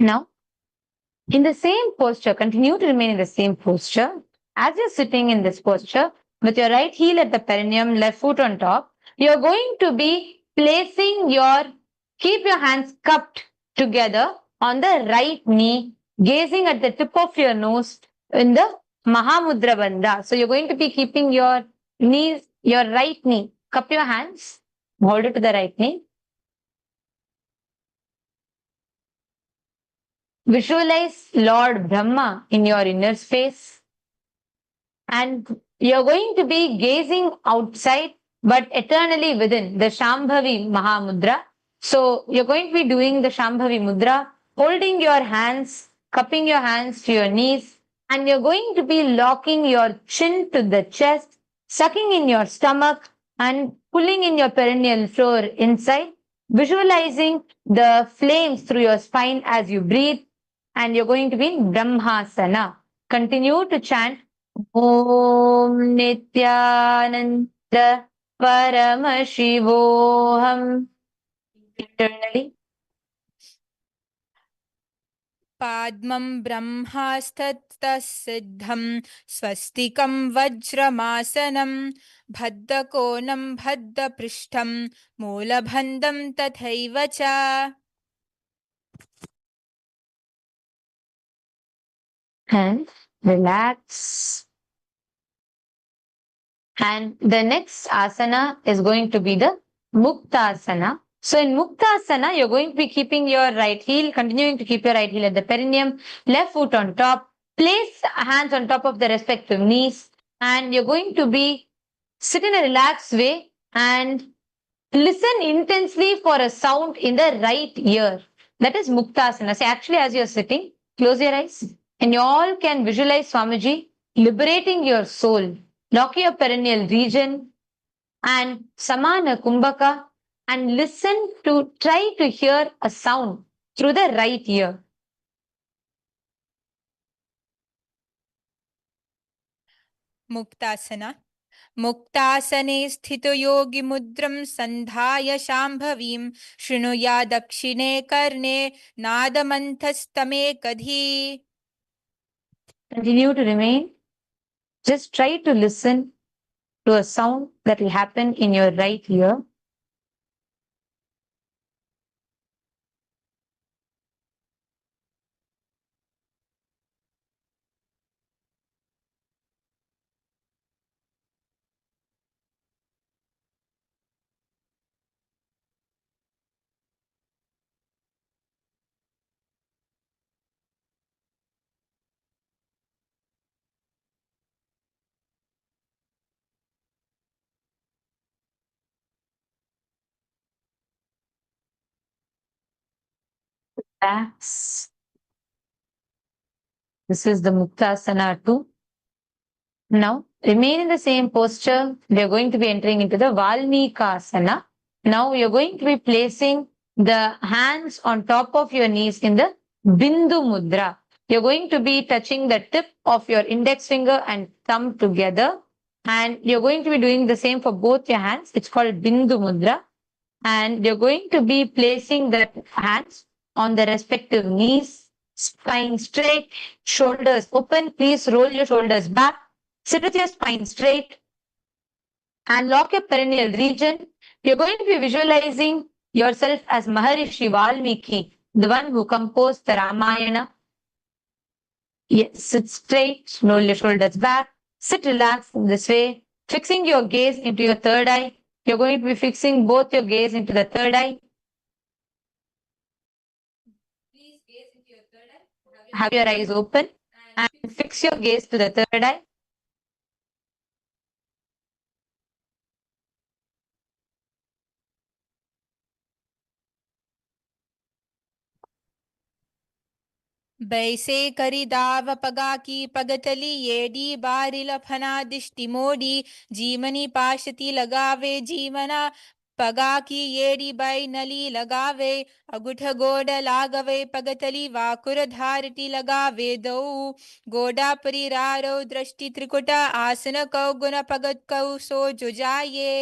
Now, in the same posture, continue to remain in the same posture. As you're sitting in this posture, with your right heel at the perineum, left foot on top, you're going to be keep your hands cupped together on the right knee, gazing at the tip of your nose in the Mahamudra Bandha. So you're going to be keeping your right knee, cup your hands, hold it to the right knee. Visualize Lord Brahma in your inner space. And you're going to be gazing outside, but eternally within the Shambhavi Mahamudra. So you're going to be doing the Shambhavi Mudra, holding your hands, cupping your hands to your knees, and you're going to be locking your chin to the chest, sucking in your stomach, and pulling in your perineal floor inside, visualizing the flames through your spine as you breathe, and you're going to be in Brahmasana. Continue to chant Om Nithyananda Paramashivoham. Internally. Padmam brahmasthattasiddham swastikam vajramasanam bhaddakonam bhaddapristham mulabhandam tathaiva cha. And relax. And the next asana is going to be the Muktasana. So in Muktasana, you're going to be keeping your right heel, continuing to keep your right heel at the perineum, left foot on top, place hands on top of the respective knees, and you're going to be sit in a relaxed way and listen intensely for a sound in the right ear. That is Muktasana. So actually, as you're sitting, close your eyes and you all can visualize Swamiji liberating your soul. Lock your perineal region and Samana Kumbhaka and try to hear a sound through the right ear. Muktasana. Muktasane sthito yogi mudram sandhaya shambhavim shrunuya dakshine karne nadamanthastame kadhi. Continue to remain. Just try to listen to a sound that will happen in your right ear. Relax. This is the Muktasana 2. Now, remain in the same posture. We are going to be entering into the Valmikasana. Now, you're going to be placing the hands on top of your knees in the Bindu Mudra. You're going to be touching the tip of your index finger and thumb together. And you're going to be doing the same for both your hands. It's called Bindu Mudra. And you're going to be placing the hands on the respective knees, spine straight, shoulders open. Please roll your shoulders back. Sit with your spine straight and lock your perineal region. You're going to be visualizing yourself as Maharishi Valmiki, the one who composed the Ramayana. Yes, sit straight, roll your shoulders back, sit relaxed in this way, fixing your gaze into your third eye. You're going to be fixing both your gaze into the third eye. Please gaze into your third eye. Have your eyes open and fix your gaze to the third eye. बैसे करिदाव पगा की पगतली येडी बारिल फना दिष्टि मोडी जीमनी पाशति लगावे जीवना पगा की येडी by नली लगावे अगुठ गोड लागवे पगतली वाकुर धारटी लगावे दौ गोडा परिरारो दृष्टि त्रिकुटा आसन कौ गुण पगत कौ सो जुजाये.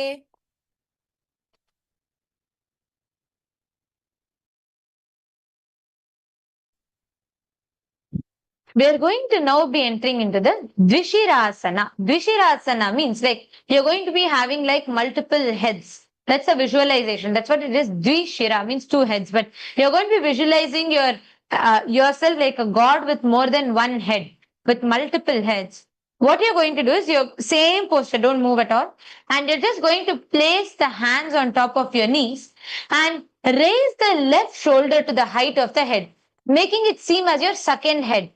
We are going to now be entering into the Dvishirasana. Dvishirasana means like you're going to be having like multiple heads. That's a visualization. That's what it is. Dvishira means two heads. But you're going to be visualizing yourself like a god with more than one head, with multiple heads. What you're going to do is your same posture, don't move at all. And you're just going to place the hands on top of your knees and raise the left shoulder to the height of the head, making it seem as your second head.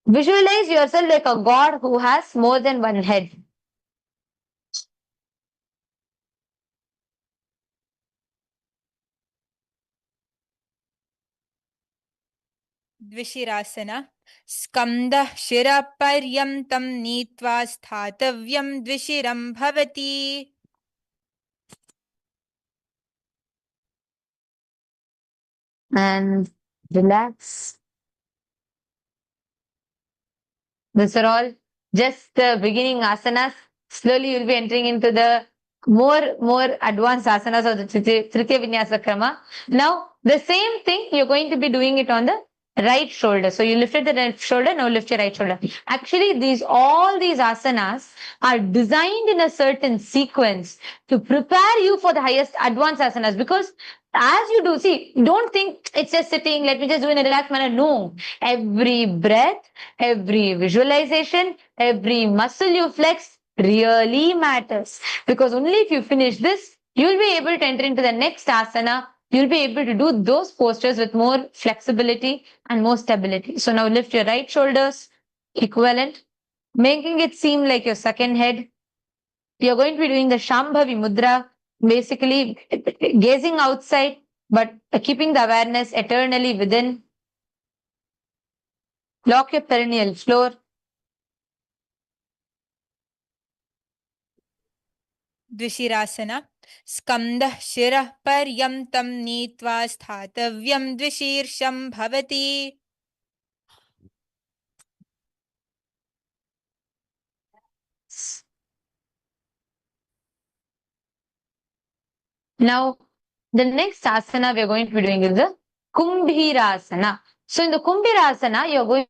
Visualize yourself like a god who has more than one head. द्विशिरासना स्कन्धः शिरपर्यन्तं नीत्वा स्थातव्यं द्विशिरं भवति. And relax. These are all just the beginning asanas. Slowly you'll be entering into the more advanced asanas of the Tritiya Vinyasa Krama. Now, the same thing, you're going to be doing it on the right shoulder. So you lifted the left shoulder, now lift your right shoulder. Actually, all these asanas are designed in a certain sequence to prepare you for the highest advanced asanas, because as you do, see, don't think it's just sitting, let me just do in a relaxed manner. No, every breath, every visualization, every muscle you flex really matters, because only if you finish this, you'll be able to enter into the next asana. You'll be able to do those postures with more flexibility and more stability. So now lift your right shoulders, equivalent, making it seem like your second head. You're going to be doing the Shambhavi Mudra, basically gazing outside, but keeping the awareness eternally within. Lock your perineal floor. द्विशिरासना स्कन्धः शिरः पर्यन्तं नीत्वा स्थातव्यं द्विशीर्षं भवति. Now, the next asana we are going to be doing is the Kumbhirasana. So in the Kumbhirasana, you're going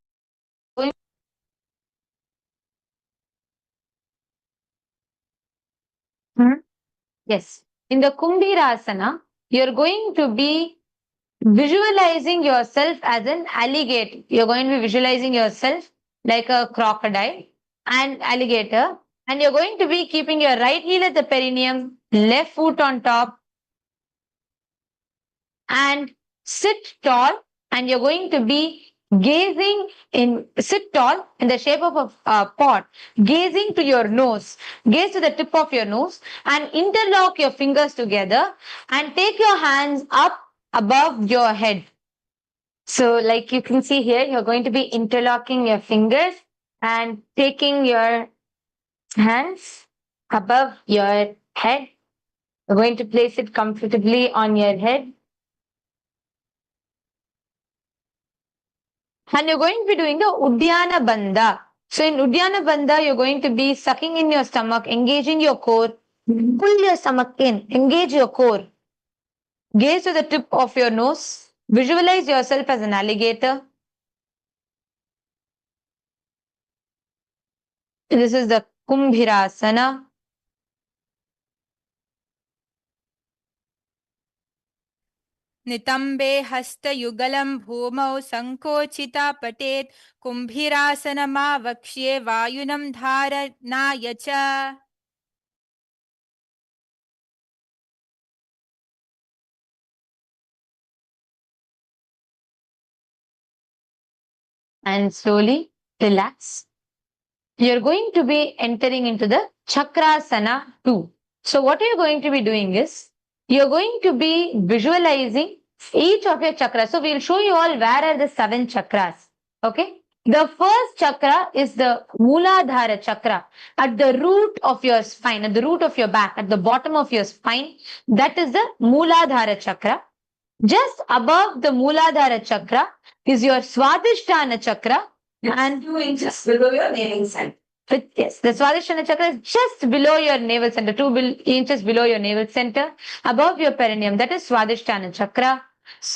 Yes. In the Kumbhirasana, you're going to be visualizing yourself as an alligator. You're going to be visualizing yourself like a crocodile and alligator. And you're going to be keeping your right heel at the perineum, left foot on top, and sit tall. And you're going to be sit tall in the shape of a pot, gazing to your nose, gaze to the tip of your nose, and interlock your fingers together and take your hands up above your head. So like you can see here, you're going to be interlocking your fingers and taking your hands above your head. You're going to place it comfortably on your head. And you're going to be doing the Uddiyana Bandha. So in Uddiyana Bandha, you're going to be sucking in your stomach, engaging your core. Pull your stomach in, engage your core. Gaze to the tip of your nose. Visualize yourself as an alligator. This is the Kumbhirasana. नितम्बे हस्तयुगलं भूमौ संकोचिता पटेत् कुम्भीरासनमावक्ष्ये वायुनं धारणाय च. And slowly relax. You're going to be entering into the Chakrasana 2. So what you're going to be doing is, you're going to be visualizing each of your chakras. So we'll show you all where are the 7 chakras. Okay. The first chakra is the Mooladhara chakra at the root of your spine, at the root of your back, at the bottom of your spine. That is the Mooladhara chakra. Just above the Mooladhara chakra is your Swadhisthana chakra. And 2 inches below your navel center. Yes, the Swadhisthana chakra is just below your navel center, 2 inches below your navel center, above your perineum. That is Swadhisthana chakra.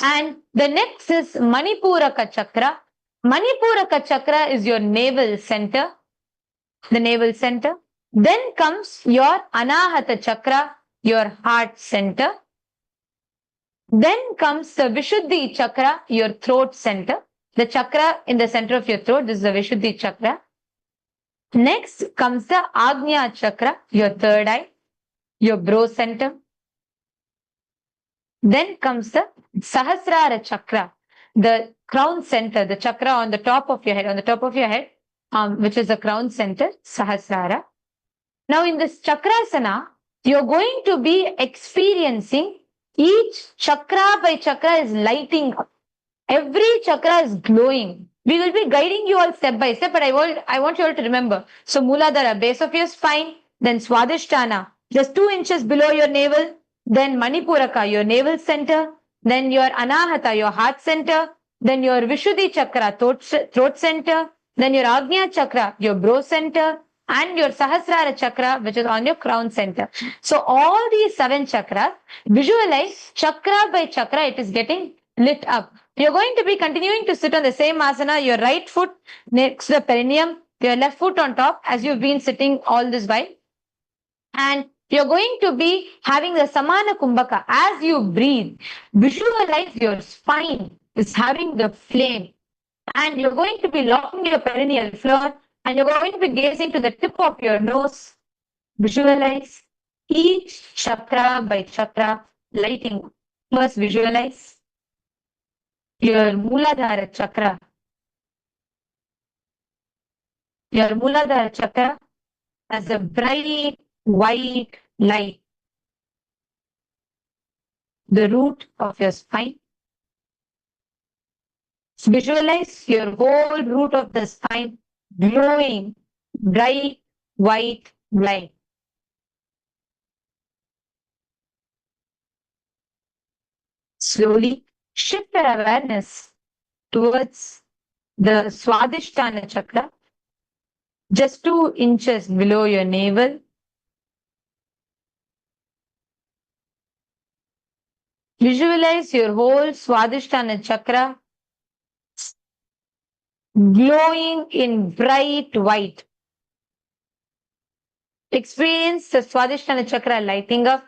And the next is Manipuraka Chakra. Manipuraka Chakra is your navel center, the navel center. Then comes your Anahata Chakra, your heart center. Then comes the Vishuddhi Chakra, your throat center. The chakra in the center of your throat, this is the Vishuddhi Chakra. Next comes the Agnya Chakra, your third eye, your brow center. Then comes the Sahasrara Chakra, the crown center, the chakra on the top of your head, which is the crown center, Sahasrara. Now in this Chakrasana, you're going to be experiencing each chakra by chakra is lighting up. Every chakra is glowing. We will be guiding you all step by step, but I want you all to remember. So Muladhara, base of your spine, then Swadhisthana, just 2 inches below your navel, then Manipuraka, your navel center, then your Anahata, your heart center, then your Vishuddhi Chakra, throat center, then your Agnya Chakra, your brow center, and your Sahasrara Chakra, which is on your crown center. So all these 7 chakras, visualize chakra by chakra, it is getting lit up. You're going to be continuing to sit on the same asana, your right foot next to the perineum, your left foot on top, as you've been sitting all this while. And you're going to be having the Samana Kumbhaka. As you breathe, visualize your spine is having the flame. And you're going to be locking your perineal floor, and you're going to be gazing to the tip of your nose. Visualize each chakra by chakra lighting. First, visualize your Muladhara Chakra. Your Muladhara Chakra as a bright white light. The root of your spine. Visualize your whole root of the spine glowing bright white light. Slowly shift your awareness towards the Swadhisthana Chakra, just 2 inches below your navel. Visualize your whole Swadhisthana Chakra glowing in bright white. Experience the Swadhisthana Chakra lighting up.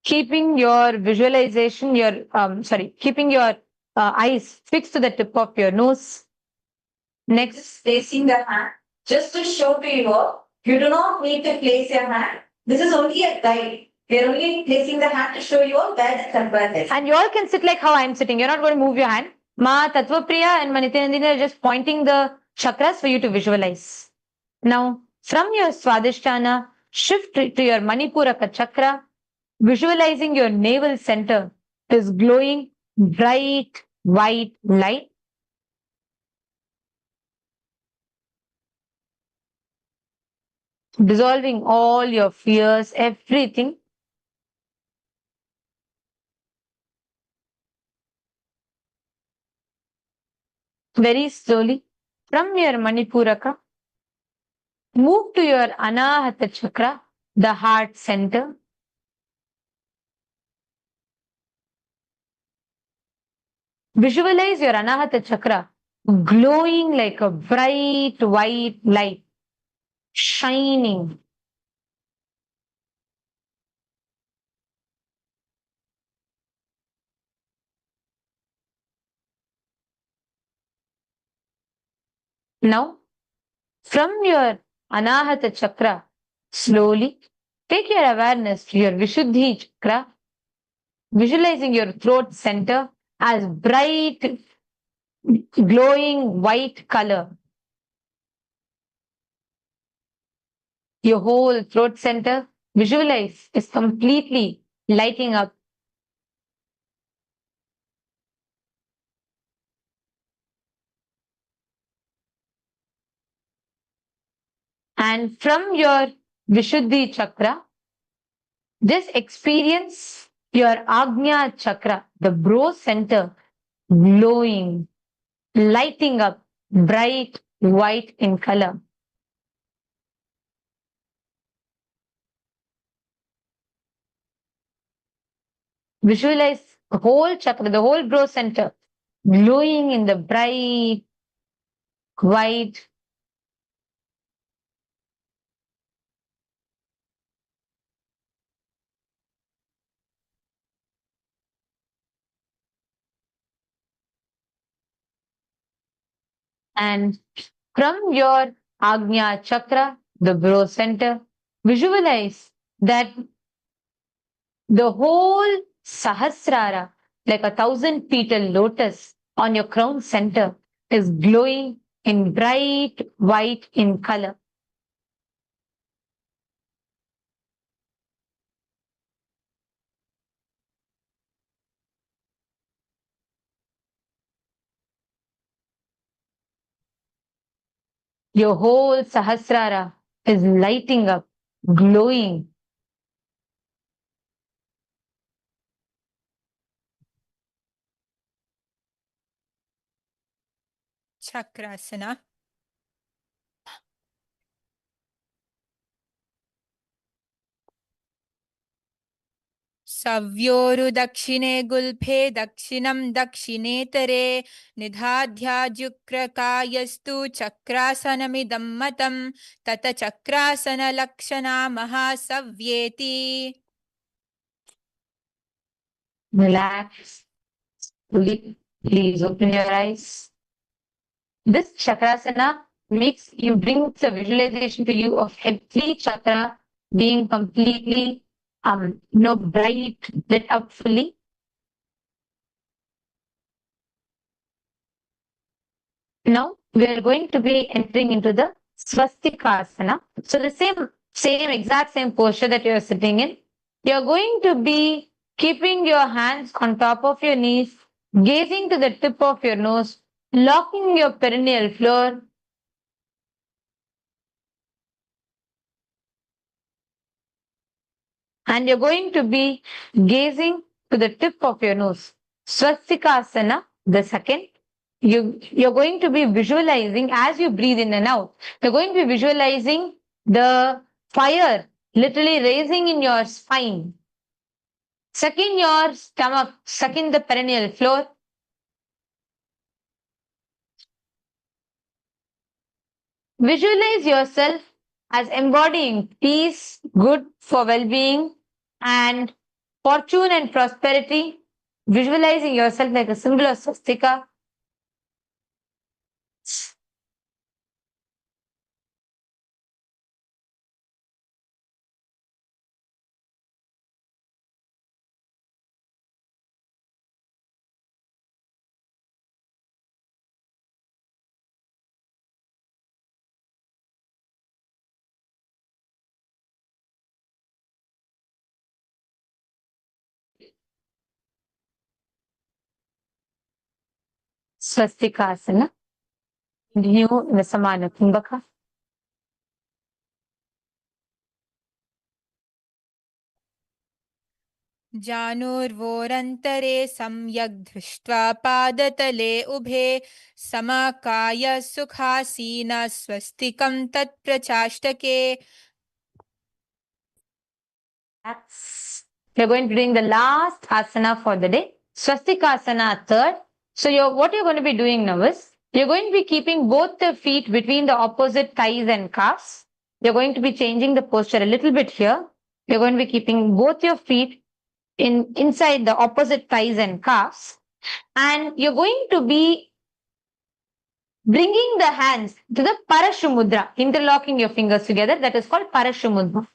Keeping your visualization, keeping your eyes fixed to the tip of your nose. Next, placing the hand. Just to show to you all, you do not need to place your hand. This is only a guide. We are only placing the hand to show you all where the tattva is. And you all can sit like how I am sitting. You're not going to move your hand. Ma, Tattvapriya and Nithyananda are just pointing the chakras for you to visualize. Now, from your Swadhisthana, shift to your Manipuraka Chakra. Visualizing your navel center is glowing bright white light. Dissolving all your fears, everything. Very slowly, from your Manipuraka, move to your Anahata Chakra, the heart center. Visualize your Anahata Chakra glowing like a bright white light, shining. Now, from your Anahata Chakra, slowly take your awareness to your Vishuddhi Chakra, visualizing your throat center as bright, glowing white color. Your whole throat center, visualize, is completely lighting up. And from your Vishuddhi Chakra, just experience your Agnya Chakra, the brow center, glowing lighting up, bright white in color. Visualize the whole chakra, the whole brow center, glowing in the bright white. And from your Agnya chakra, the brow center, visualize that the whole Sahasrara, like 1,000-petal lotus on your crown center, is glowing in bright white in color. Your whole Sahasrara is lighting up, glowing. Chakrasana. सव्योरुदक्षिणे गुल्फे दक्षिणं दक्षिणेतरे निधाध्याजुक्रकायस्तु चक्रासनमिदं मतं तत चक्रासनलक्षणा महासव्येति. Relax. Please open your eyes. This chakrasana brings a visualization to you of every chakra being completely bright, lit up fully. Now we are going to be entering into the swastikasana. So the exact same posture that you are sitting in. You are going to be keeping your hands on top of your knees, gazing to the tip of your nose, locking your perineal floor. And you're going to be gazing to the tip of your nose. Swastikasana, the second. You're going to be visualizing as you breathe in and out. You're going to be visualizing the fire literally raising in your spine. Sucking your stomach, sucking the perineal floor. Visualize yourself as embodying peace, good for well-being, and fortune and prosperity. Visualizing yourself like a symbol of swastika. Swastikasana. Continue in the Samana Kumbhaka. जानुर्वोरन्तरे सम्यग् दृष्ट्वा पादतले उभे समाकाय सुखासीना स्वस्तिकं तत्प्रचाष्टके. We're going to be doing the last asana for the day. Swastikasana third. So what you're going to be doing now is, you're going to be keeping both the feet between the opposite thighs and calves. You're going to be changing the posture a little bit here. You're going to be keeping both your feet inside the opposite thighs and calves. And you're going to be bringing the hands to the Parashumudra, interlocking your fingers together. That is called Parashumudra.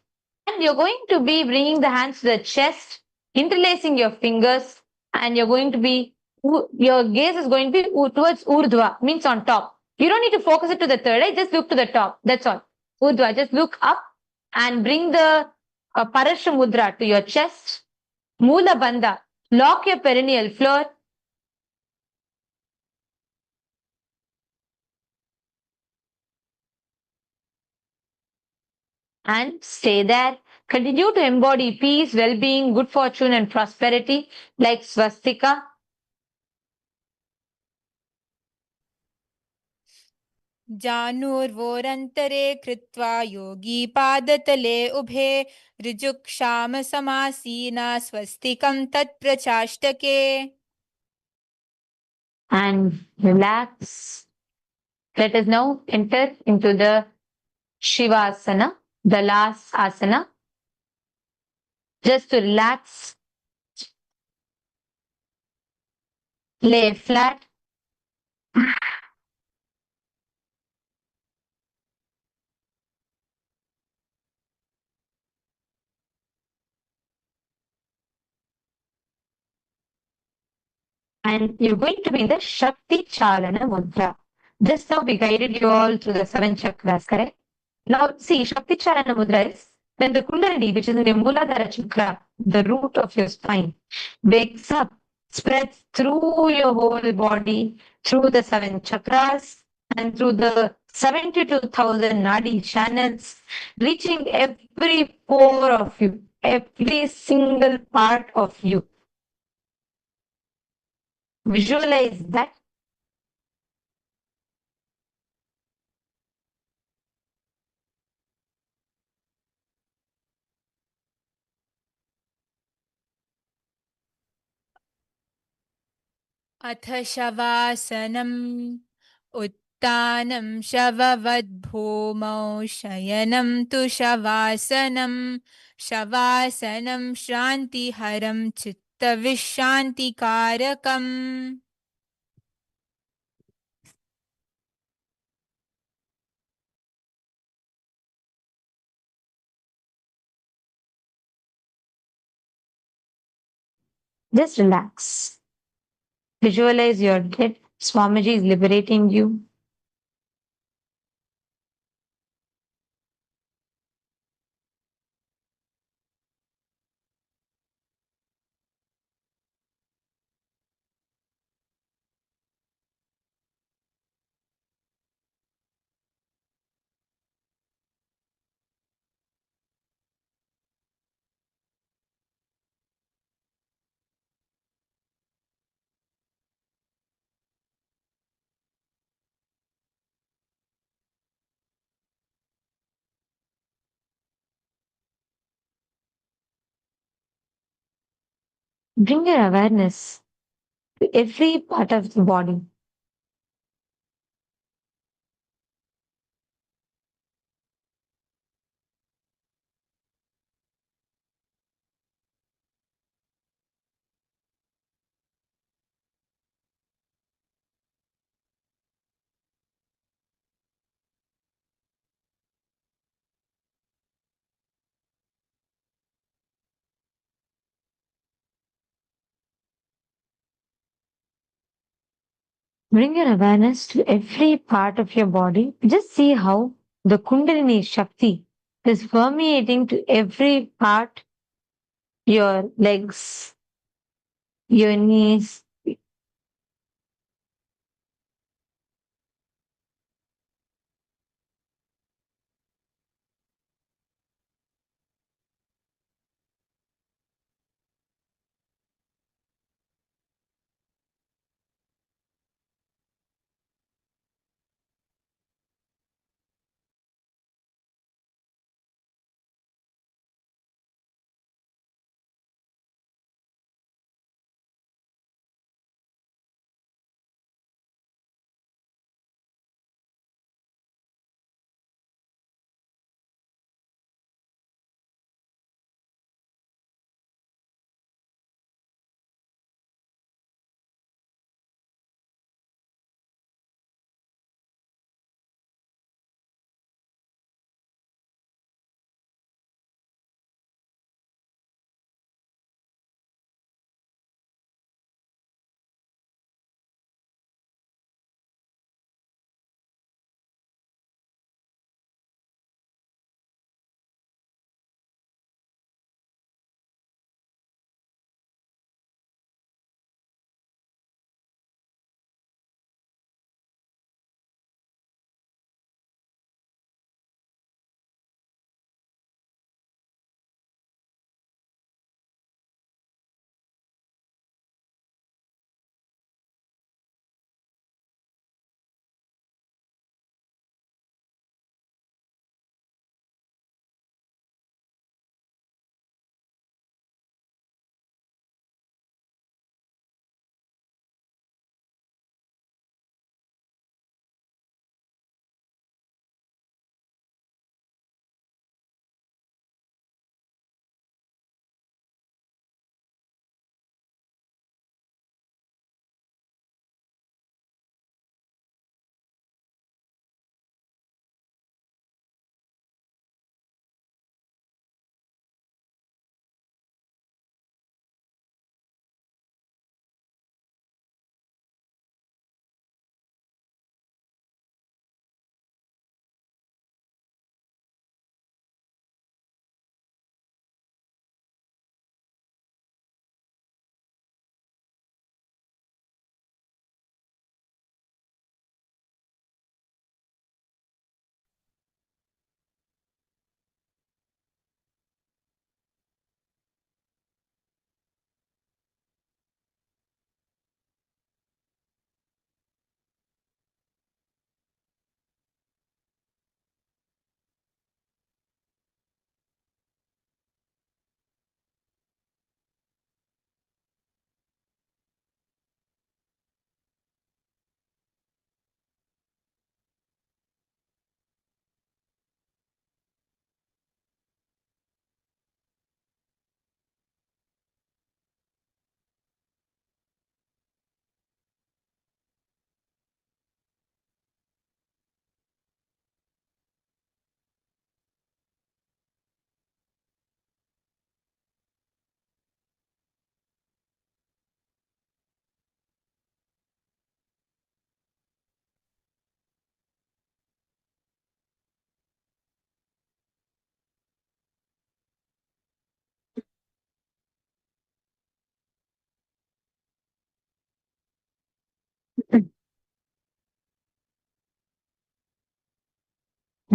And you're going to be bringing the hands to the chest, interlacing your fingers, and your gaze is going to be towards Urdhva, means on top. You don't need to focus it to the third eye, just look to the top. That's all. Urdhva, just look up and bring the Parashumudra to your chest. Mula Bandha, lock your perineal floor. And stay there. Continue to embody peace, well-being, good fortune, and prosperity like swastika. जानुर्वोरन्तरे कृत्वा योगी पादतले उभे ऋजुक्षामसमासीना स्वस्तिकं तत्प्रचाष्टके. And relax. Let us now enter into the Shivasana, the last asana. Just to relax, lay flat. And you're going to be in the Shakti Chalana Mudra. Just now we guided you all through the 7 chakras, correct? Now see, Shakti Chalana Mudra is when the Kundalini, which is in the Muladhara chakra, the root of your spine, wakes up, spreads through your whole body, through the 7 chakras, and through the 72,000 nadi channels, reaching every pore of you, every single part of you. Visualize that. अथ शवासनम् उत्तानं शववद्भूमौ शयनं तु शवासनं शवासनं शान्तिहरं चित्तविश्रान्तिकारकम्. Just relax. Visualize your dead. Swamiji is liberating you. Bring your awareness to every part of the body. Bring your awareness to every part of your body. Just see how the Kundalini Shakti is permeating to every part, your legs, your knees,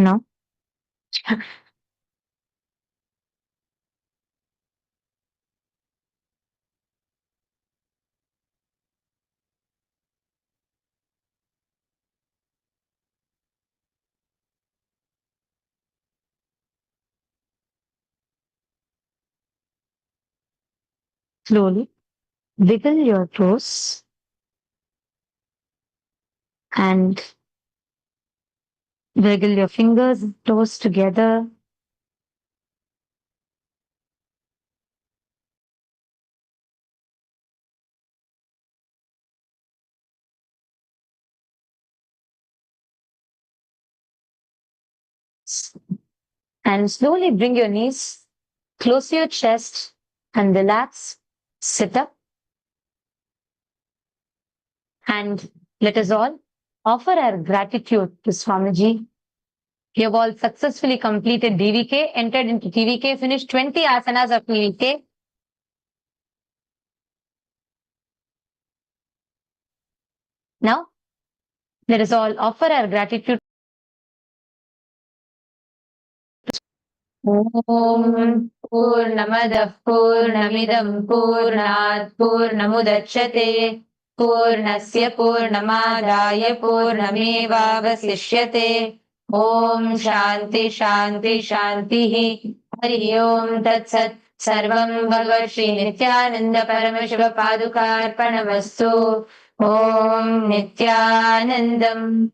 No. Slowly wiggle your toes and wiggle your fingers, toes together. And slowly bring your knees close to your chest and relax. Sit up. And let us all offer our gratitude to Swamiji. You have all successfully completed DVK, entered into TVK, finished 20 asanas of TVK. Now, let us all offer our gratitude. Om Purnamadah Purnamidam Purnat Purnamudachyate Purnasya Purnamadaya Purnamevavasishyate Om Shanti Shanti Shanti Hari Om Tat Sat Sarvam Bhagavad Shri Nithyananda Paramashiva Padukarpanamastu Om Nithyanandam